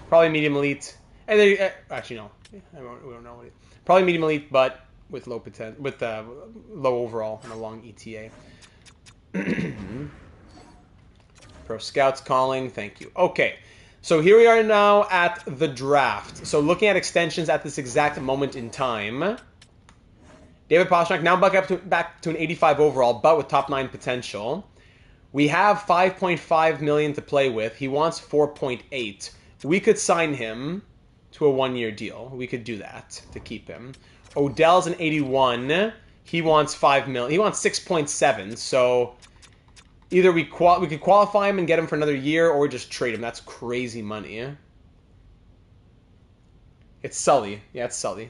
probably medium elite. And they, actually, no. We don't know. Probably medium elite, but with low potential, with low overall and a long ETA. Pro Scouts calling. Thank you. Okay. So here we are now at the draft. So looking at extensions at this exact moment in time. David Pastrnak now back to an 85 overall, but with top 9 potential. We have $5.5 million to play with. He wants 4.8. We could sign him to a 1-year deal. We could do that to keep him. Odell's an 81. He wants $5 million. He wants 6.7. So Either we could qualify him and get him for another year, or we just trade him. That's crazy money. It's Sully. Yeah, it's Sully.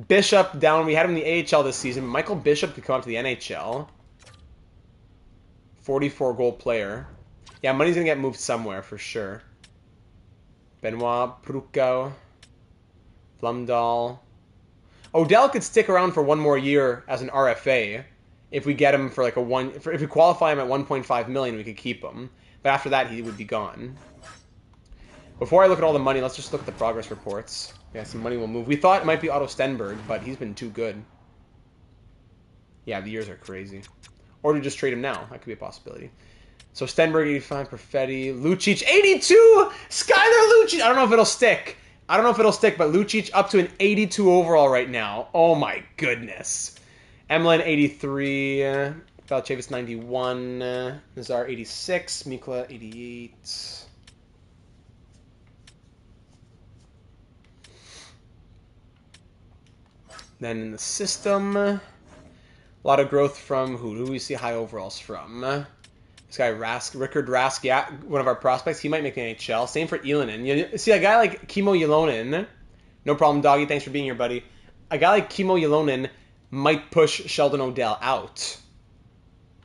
Bishop down. We had him in the AHL this season. Michael Bishop could come up to the NHL. 44-goal player. Yeah, money's going to get moved somewhere for sure. Benoit, Prukow, Flumdahl. Odell could stick around for one more year as an RFA. If we get him for like if we qualify him at 1.5 million, we could keep him. But after that, he would be gone. Before I look at all the money, let's just look at the progress reports. Yeah, some money will move. We thought it might be Otto Stenberg, but he's been too good. Yeah, the years are crazy. Or do we just trade him now? That could be a possibility. So Stenberg, 85, Perfetti, Lucic, 82! Skylar Lucic! I don't know if it'll stick. But Lucic up to an 82 overall right now. Oh my goodness. Emlyn, 83. Valchavis, 91. Nazar, 86. Mikla, 88. Then in the system, a lot of growth from who do we see high overalls from? This guy Rickard Rask, yeah, one of our prospects. He might make the NHL. Same for Ylönen. You see a guy like Kimmo Ylönen. No problem, doggy. Thanks for being here, buddy. A guy like Kimmo Ylönen might push Sheldon Odell out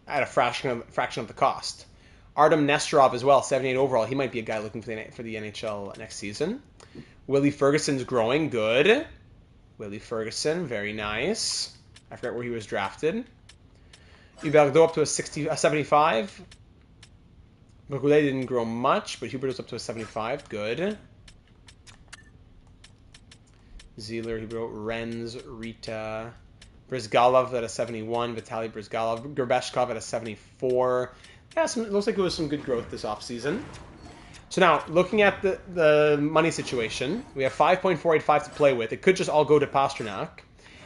at a fraction of the cost. Artem Nesterov as well, 78 overall. He might be a guy looking for the NHL next season. Willie Ferguson's growing, good. Willie Ferguson, very nice. I forget where he was drafted. Huberdeau up to a 75. Boulet didn't grow much, but Huberdeau's up to a 75. Good. Zeeler, Huberdeau, Renz, Rita, Brizgalov at a 71. Vitaly Brizgalov. Gerbeshkov at a 74. Yeah, it looks like it was some good growth this offseason. So now, looking at the money situation, we have 5.485 to play with. It could just all go to Pasternak.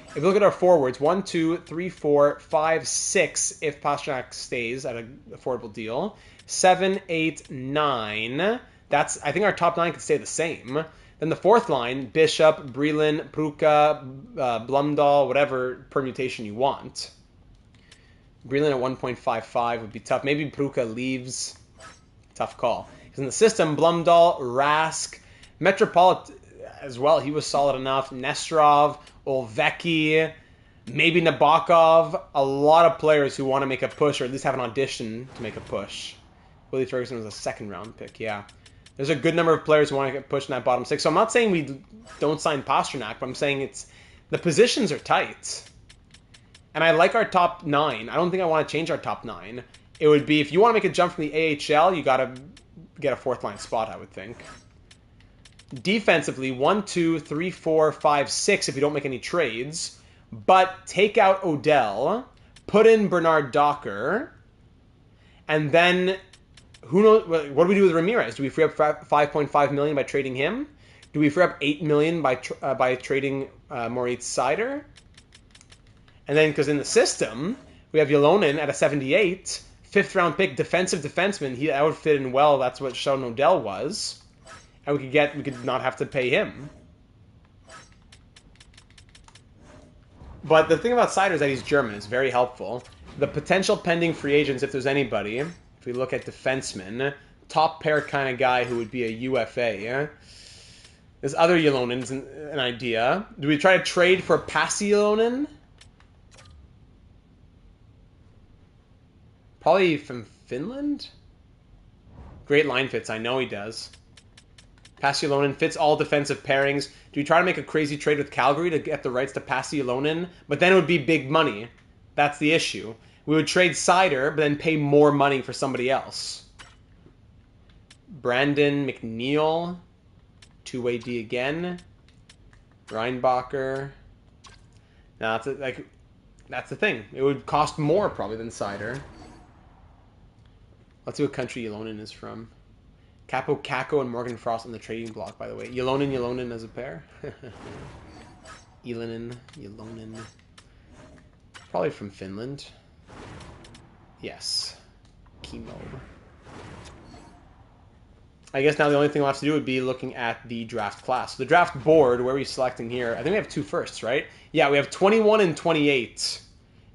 If you look at our forwards, 1, 2, 3, 4, 5, 6 if Pasternak stays at an affordable deal. 7, 8, 9. I think our top 9 could stay the same. Then the fourth line, Bishop, Breland, Pruka, Blumdahl, whatever permutation you want. Breland at 1.55 would be tough. Maybe Pruka leaves. Tough call. Because in the system, Blumdahl, Rask, Metropolitan as well, he was solid enough. Nesterov, Olvecki, maybe Nabokov. A lot of players who want to make a push, or at least have an audition to make a push. Willie Ferguson was a second-round pick, yeah. There's a good number of players who want to get pushed in that bottom six. So I'm not saying we don't sign Pasternak, but I'm saying the positions are tight. And I like our top 9. I don't think I want to change our top 9. It would be, if you want to make a jump from the AHL, you got to get a fourth-line spot, I would think. Defensively, 1, 2, 3, 4, 5, 6 if you don't make any trades. But take out Odell, put in Bernard Docker, and then who knows? What do we do with Ramirez? Do we free up 5.5 million by trading him? Do we free up 8 million by trading Moritz Seider? And then, because in the system, we have Ylönen at a 78, fifth-round pick, defensive defenseman. That would fit in well. That's what Sheldon Odell was. And we could not have to pay him. But the thing about Seider is that he's German. It's very helpful. The potential pending free agents, if there's anybody, if we look at defensemen, top pair kind of guy who would be a UFA. Yeah? This other Ylönen's an idea. Do we try to trade for Pasi Ylönen? Probably from Finland? Great line fits. I know he does. Pasi Ylönen fits all defensive pairings. Do we try to make a crazy trade with Calgary to get the rights to Pasi Ylönen? But then it would be big money. That's the issue. We would trade Seider, but then pay more money for somebody else. Brandon McNeil. Two-way D again. Reinbacher. Now, that's the thing. It would cost more probably than Seider. Let's see what country Ylönen is from. Capo Caco and Morgan Frost on the trading block, by the way. Ylönen as a pair. Ylönen. Probably from Finland. Yes. Chemo. I guess now the only thing we'll have to do would be looking at the draft class. So the draft board, where are we selecting here? I think we have 2 firsts, right? Yeah, we have 21 and 28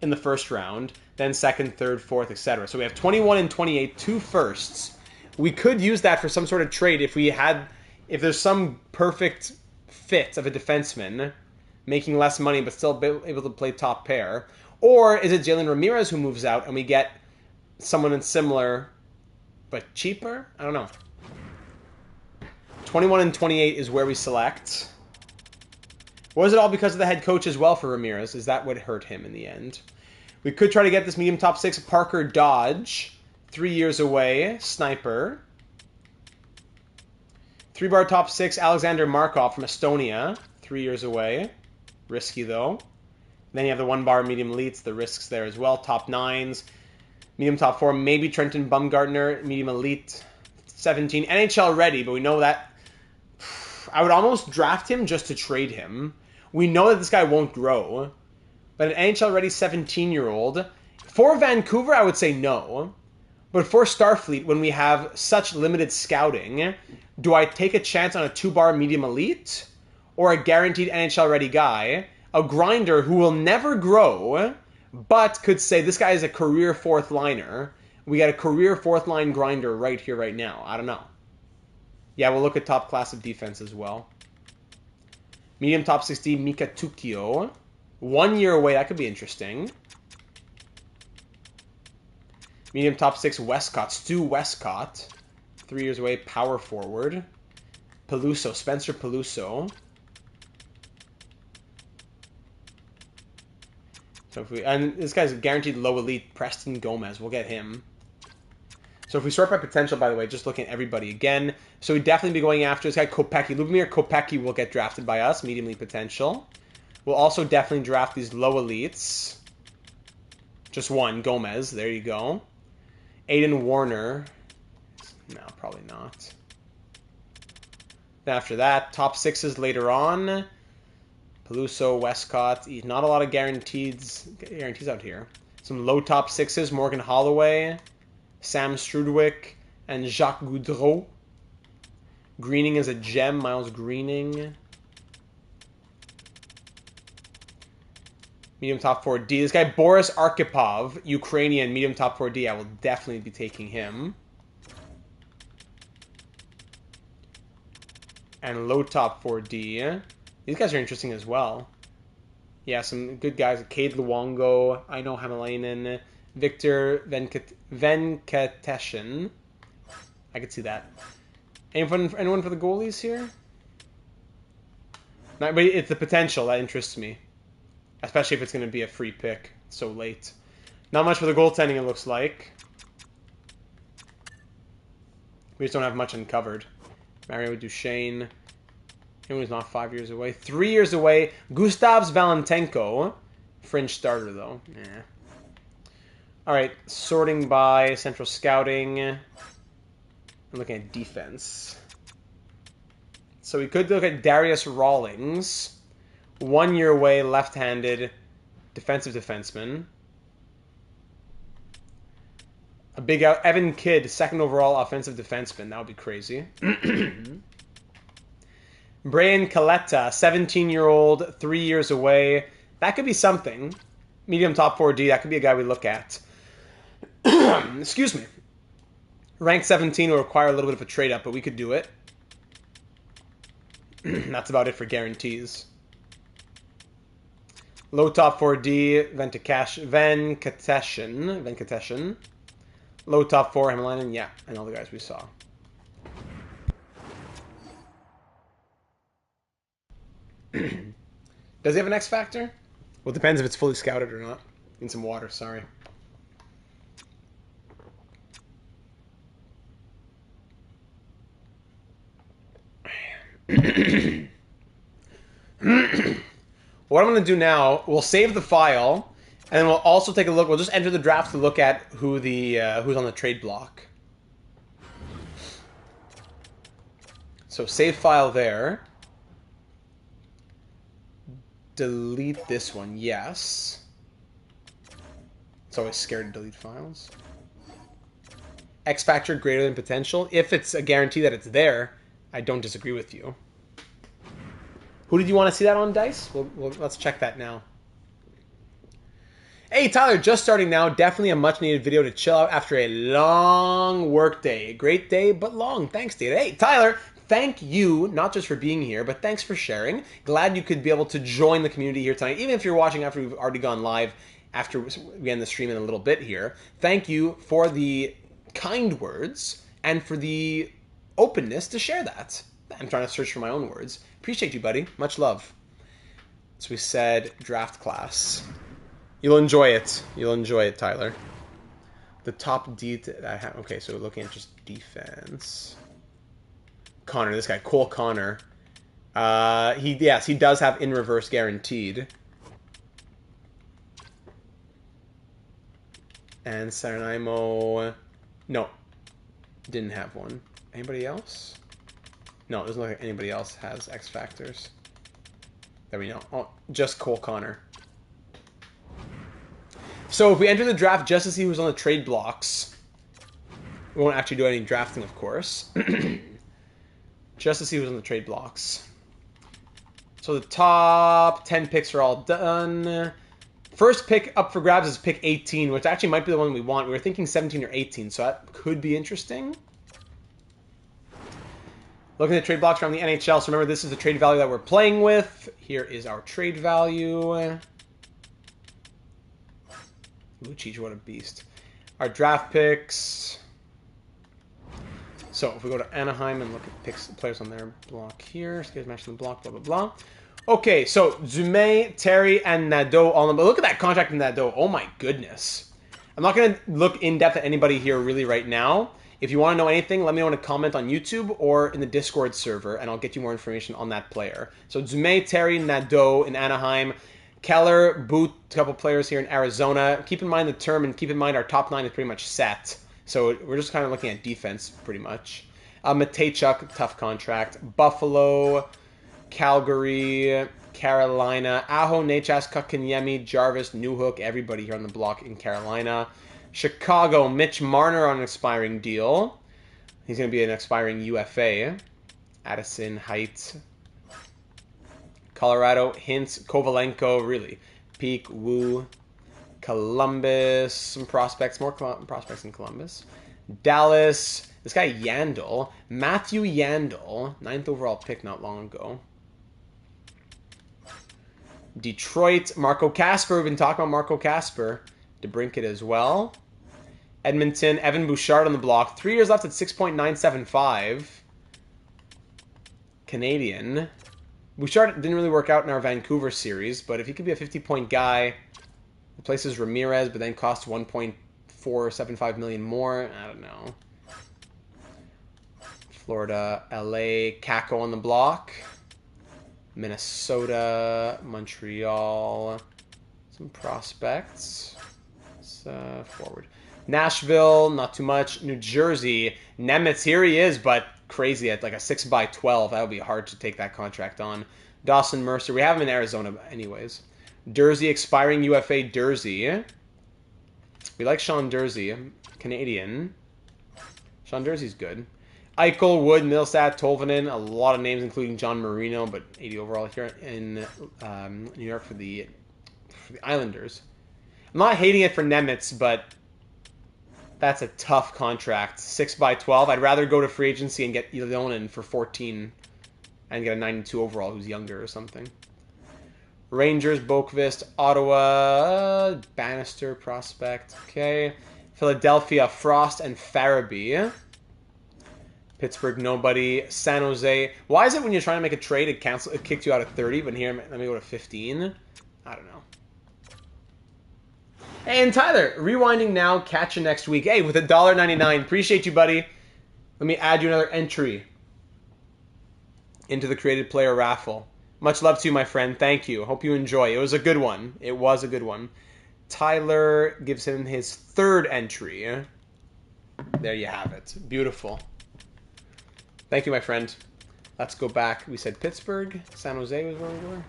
in the first round. then second, third, fourth, etc. So we have 21 and 28, 2 firsts. We could use that for some sort of trade if there's some perfect fit of a defenseman making less money but still able to play top pair. Or is it Jalen Ramirez who moves out and we get someone in similar but cheaper? I don't know. 21 and 28 is where we select. Was it all because of the head coach as well for Ramirez? Is that what hurt him in the end? We could try to get this medium top 6, Parker Dodge. 3 years away, sniper. 3-bar top 6, Alexander Markov from Estonia. 3 years away. Risky, though. Then you have the 1-bar medium elites, the risks there as well. Top 9s. Medium top 4, maybe Trenton Bumgartner. Medium elite, 17. NHL ready, but we know that... I would almost draft him just to trade him. We know that this guy won't grow. But an NHL ready 17-year-old... For Vancouver, I would say no. But for Starfleet, when we have such limited scouting, do I take a chance on a 2-bar medium elite? Or a guaranteed NHL ready guy? A grinder who will never grow, but could say this guy is a career 4th liner. We got a career 4th line grinder right here, right now. I don't know. Yeah, we'll look at top class of defense as well. Medium top 60, Mika Tukio. 1 year away, that could be interesting. Medium top 6, Westcott. Stu Westcott. 3 years away, power forward. Peluso, Spencer Peluso. So and this guy's guaranteed low elite, Preston Gomez. We'll get him. So if we sort by potential, by the way, just looking at everybody again. So we'd definitely be going after this guy, Kopecky. Lubomir Kopecky will get drafted by us, medium elite potential. We'll also definitely draft these low elites. Just one, Gomez. There you go. Aiden Warner. No, probably not. Then after that, top 6s later on. Peluso, Westcott. Not a lot of guarantees out here. Some low top 6s. Morgan Holloway, Sam Strudwick, and Jacques Goudreau. Greening is a gem. Miles Greening. Medium top 4D. This guy, Boris Arkhipov, Ukrainian, medium top 4D. I will definitely be taking him. And low top 4D. These guys are interesting as well. Yeah, some good guys. Cade Luongo, Aino Hamalainen, Victor Venkateshan. I could see that. Anyone for the goalies here? Not, but it's the potential that interests me. Especially if it's going to be a free pick so late. Not much for the goaltending, it looks like. We just don't have much uncovered. Mario Duchesne. He was not 5 years away. 3 years away. Gustavs Valentenko. Fringe starter, though. Yeah. Alright, sorting by central scouting. I'm looking at defense. So we could look at Darius Rawlings. 1 year away, left-handed, defensive defenseman. A big out Evan Kidd, second overall offensive defenseman. That would be crazy. Brian Caletta, 17-year-old, 3 years away. That could be something. Medium top 4D, that could be a guy we look at. Excuse me. Rank 17 will require a little bit of a trade-up, but we could do it. That's about it for guarantees. Low top 4D, Venkateshan. Low top 4, Hamalainen, yeah, and all the guys we saw. Does he have an X factor? Well, it depends if it's fully scouted or not. Need some water, sorry. What I'm going to do now, we'll save the file, and then we'll also take a look. We'll just enter the draft to look at who who's on the trade block. So save file there. Delete this one, yes. It's always scared to delete files. X factor greater than potential. If it's a guarantee that it's there, I don't disagree with you. Who did you want to see that on, Dice? Well, let's check that now. Hey, Tyler, just starting now. Definitely a much-needed video to chill out after a long work day. Great day, but long. Thanks, Data. Hey, Tyler, thank you, not just for being here, but thanks for sharing. Glad you could be able to join the community here tonight, even if you're watching after we've already gone live, after we end the stream in a little bit here. Thank you for the kind words and for the openness to share that. I'm trying to search for my own words. Appreciate you, buddy. Much love. So we said draft class. You'll enjoy it. You'll enjoy it, Tyler. The top D I have. Okay, so we're looking at just defense. Connor, this guy, Cole Connor. He does have in reverse guaranteed. And Saranaimo, no, didn't have one. Anybody else? No, it doesn't look like anybody else has X factors. There we go. Oh, just Cole Connor. So if we enter the draft just to see who's on the trade blocks, we won't actually do any drafting, of course. Just to see who's on the trade blocks. So the top 10 picks are all done. First pick up for grabs is pick 18, which actually might be the one we want. We were thinking 17 or 18, so that could be interesting. Looking at trade blocks around the NHL. So remember, this is the trade value that we're playing with. Here is our trade value. Lucic, what a beast. Our draft picks. So if we go to Anaheim and look at players on their block here. Skills matching the block, blah, blah, blah. Okay, so Dumais, Terry, and Nadeau all in. But look at that contract in Nadeau. Oh my goodness. I'm not going to look in depth at anybody here really right now. If you want to know anything, let me know in a comment on YouTube or in the Discord server, and I'll get you more information on that player. So Dumais, Terry, Nadeau in Anaheim. Keller, Boot, a couple players here in Arizona. Keep in mind the term, and keep in mind our top 9 is pretty much set. So we're just kind of looking at defense, pretty much. Matejchuk, tough contract. Buffalo, Calgary, Carolina. Aho, Nachas, Kotkaniemi, Jarvis, Newhook, everybody here on the block in Carolina. Chicago, Mitch Marner on an expiring deal. He's going to be an expiring UFA. Addison, Height. Colorado, Hintz, Kovalenko, really. Peak, Wu, Columbus, some prospects, more prospects in Columbus. Dallas, this guy Yandel, Matthew Yandel, 9th overall pick not long ago. Detroit, Marco Casper, we've been talking about Marco Casper. DeBrincat as well. Edmonton, Evan Bouchard on the block, 3 years left at 6.975. Canadian. Bouchard didn't really work out in our Vancouver series, but if he could be a 50-point guy, replaces Ramirez, but then costs 1.475 million more, I don't know. Florida, LA, Kako on the block. Minnesota, Montreal, some prospects. Forward. Nashville, not too much. New Jersey, Nemitz, here he is, but crazy at like a 6x12. That would be hard to take that contract on. Dawson Mercer, we have him in Arizona anyways. Dursey, expiring UFA Dursey. We like Sean Dursey, Canadian. Sean Dursey's good. Eichel, Wood, Millsat, Tolvanen, a lot of names including John Marino, but 80 overall here in New York for the Islanders. I'm not hating it for Nemitz, but that's a tough contract. 6x12. I'd rather go to free agency and get Ilonen for 14 and get a 92 overall who's younger or something. Rangers, Boqvist, Ottawa, Bannister, prospect. Okay. Philadelphia, Frost and Farabee. Pittsburgh, nobody. San Jose. Why is it when you're trying to make a trade, it kicks you out at 30, but here, let me go to 15? I don't know. And Tyler, rewinding now, catch you next week. Hey, with $1.99. Appreciate you, buddy. Let me add you another entry into the created player raffle. Much love to you, my friend. Thank you. Hope you enjoy. It was a good one. It was a good one. Tyler gives him his 3rd entry. There you have it. Beautiful. Thank you, my friend. Let's go back. We said Pittsburgh. San Jose was where we were.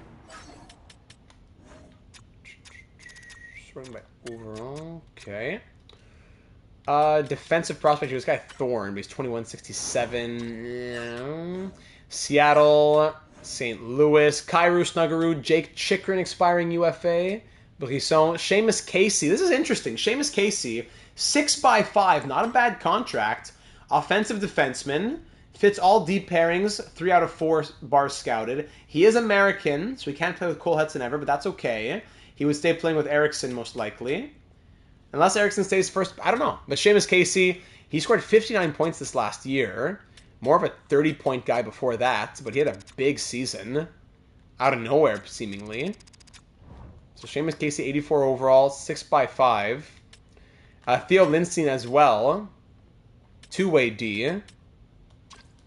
Sorting by overall. Okay. Defensive prospect. This guy Thorne, but he's 2167. Yeah. Seattle. St. Louis. Kairu Snuggerud. Jake Chikrin, expiring UFA. Brisson. Seamus Casey. This is interesting. Seamus Casey, 6x5, not a bad contract. Offensive defenseman. Fits all deep pairings, 3 out of 4 bars scouted. He is American, so he can't play with Cole Hudson ever, but that's okay. He would stay playing with Eriksson most likely. Unless Eriksson stays first, I don't know. But Seamus Casey, he scored 59 points this last year. More of a 30-point guy before that, but he had a big season. Out of nowhere, seemingly. So Seamus Casey, 84 overall, 6x5. Theo Lindstein as well. Two-way D.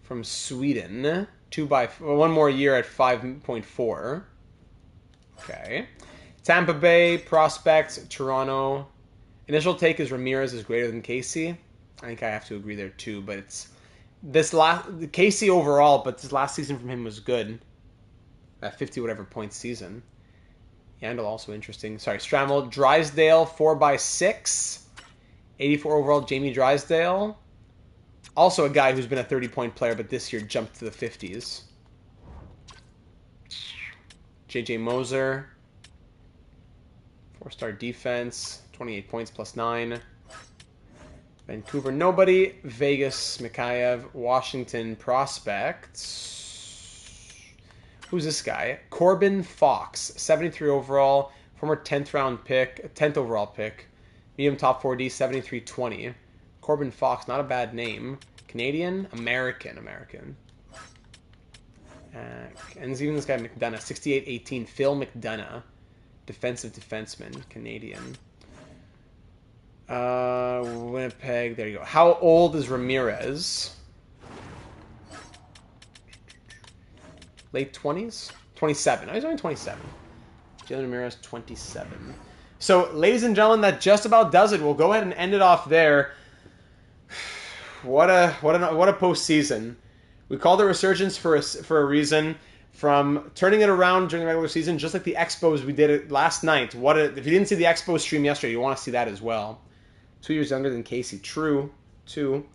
From Sweden. 1 more year at 5.4. Okay. Tampa Bay, prospects, Toronto. Initial take is Ramirez is greater than Casey. I think I have to agree there too, but it's Casey overall, but this last season from him was good. That 50 whatever point season. Yandel also interesting. Sorry, Stramel. Drysdale, 4x6. 84 overall, Jamie Drysdale. Also a guy who's been a 30-point player, but this year jumped to the 50s. JJ Moser. 4-star defense. 28 points plus 9. Vancouver, nobody. Vegas, Mikheyev. Washington, prospects. Who's this guy? Corbin Fox, 73 overall, former 10th overall pick. Medium top 4D, 73-20. Corbin Fox, not a bad name. Canadian? American. And there's even this guy, McDonough, 68-18. Phil McDonough, defensive defenseman, Canadian. Winnipeg, there you go. How old is Ramirez? Late 20s? 27. Oh, he's only 27. Jalen Ramirez, 27. So, ladies and gentlemen, that just about does it. We'll go ahead and end it off there. What a postseason. We called it Resurgence for a reason. From turning it around during the regular season, just like the Expos we did it last night. If you didn't see the Expos stream yesterday, you want to see that as well. 2 years younger than Casey. True. True.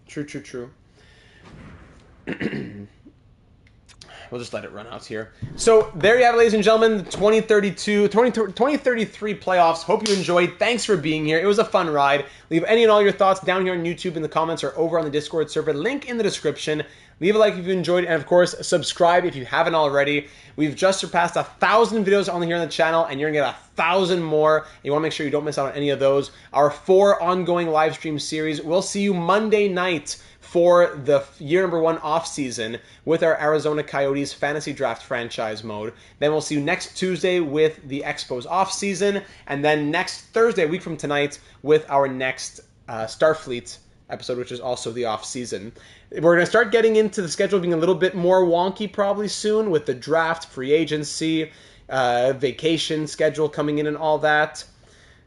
We'll just let it run out here. So there you have it, ladies and gentlemen, the 2033 playoffs. Hope you enjoyed. Thanks for being here. It was a fun ride. Leave any and all your thoughts down here on YouTube in the comments or over on the Discord server. Link in the description. Leave a like if you enjoyed, and of course, subscribe if you haven't already. We've just surpassed 1,000 videos only here on the channel, and you're going to get 1,000 more. You want to make sure you don't miss out on any of those. Our 4 ongoing live stream series. We'll see you Monday night for the year number 1 off season with our Arizona Coyotes fantasy draft franchise mode. Then we'll see you next Tuesday with the Expos off season, and then next Thursday, a week from tonight, with our next Starfleet episode, which is also the off season. We're going to start getting into the schedule being a little bit more wonky probably soon with the draft, free agency, vacation schedule coming in and all that.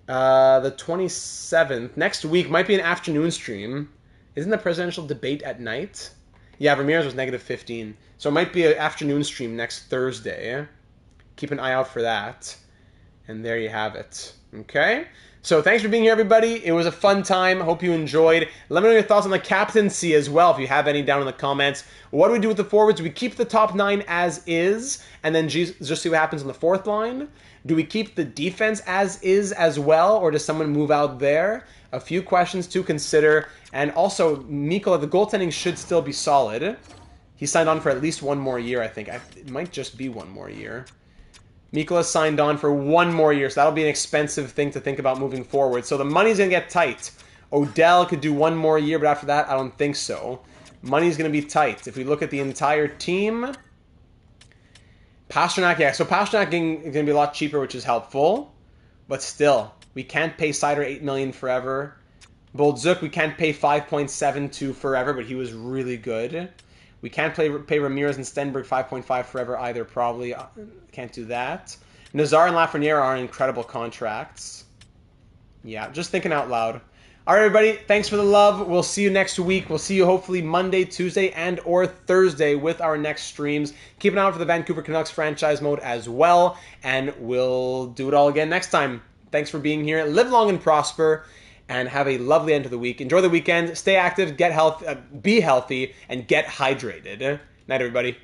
The 27th, next week, might be an afternoon stream. Isn't the presidential debate at night? Yeah, Ramirez was negative 15. So it might be an afternoon stream next Thursday. Keep an eye out for that. And there you have it. Okay? So thanks for being here, everybody. It was a fun time. Hope you enjoyed. Let me know your thoughts on the captaincy as well, if you have any, down in the comments. What do we do with the forwards? Do we keep the top 9 as is, and then just see what happens on the 4th line? Do we keep the defense as is as well, or does someone move out there? A few questions to consider. And also, Mikkola, the goaltending should still be solid. He signed on for at least 1 more year, I think. It might just be 1 more year. Mikkola signed on for 1 more year, so that'll be an expensive thing to think about moving forward. So the money's going to get tight. Odell could do 1 more year, but after that, I don't think so. Money's going to be tight. If we look at the entire team, Pasternak, yeah, so Pasternak is going to be a lot cheaper, which is helpful. But still, we can't pay Sider $8 million forever. Boldzuk, we can't pay 5.72 forever, but he was really good. We can't pay Ramirez and Stenberg 5.5 forever either, probably. Can't do that. Nazar and Lafreniere are incredible contracts. Yeah, just thinking out loud. All right, everybody, thanks for the love. We'll see you next week. We'll see you hopefully Monday, Tuesday, and or Thursday with our next streams. Keep an eye out for the Vancouver Canucks franchise mode as well, and we'll do it all again next time. Thanks for being here. Live long and prosper, and have a lovely end of the week. Enjoy the weekend. Stay active, get healthy, be healthy, and get hydrated. Night, everybody.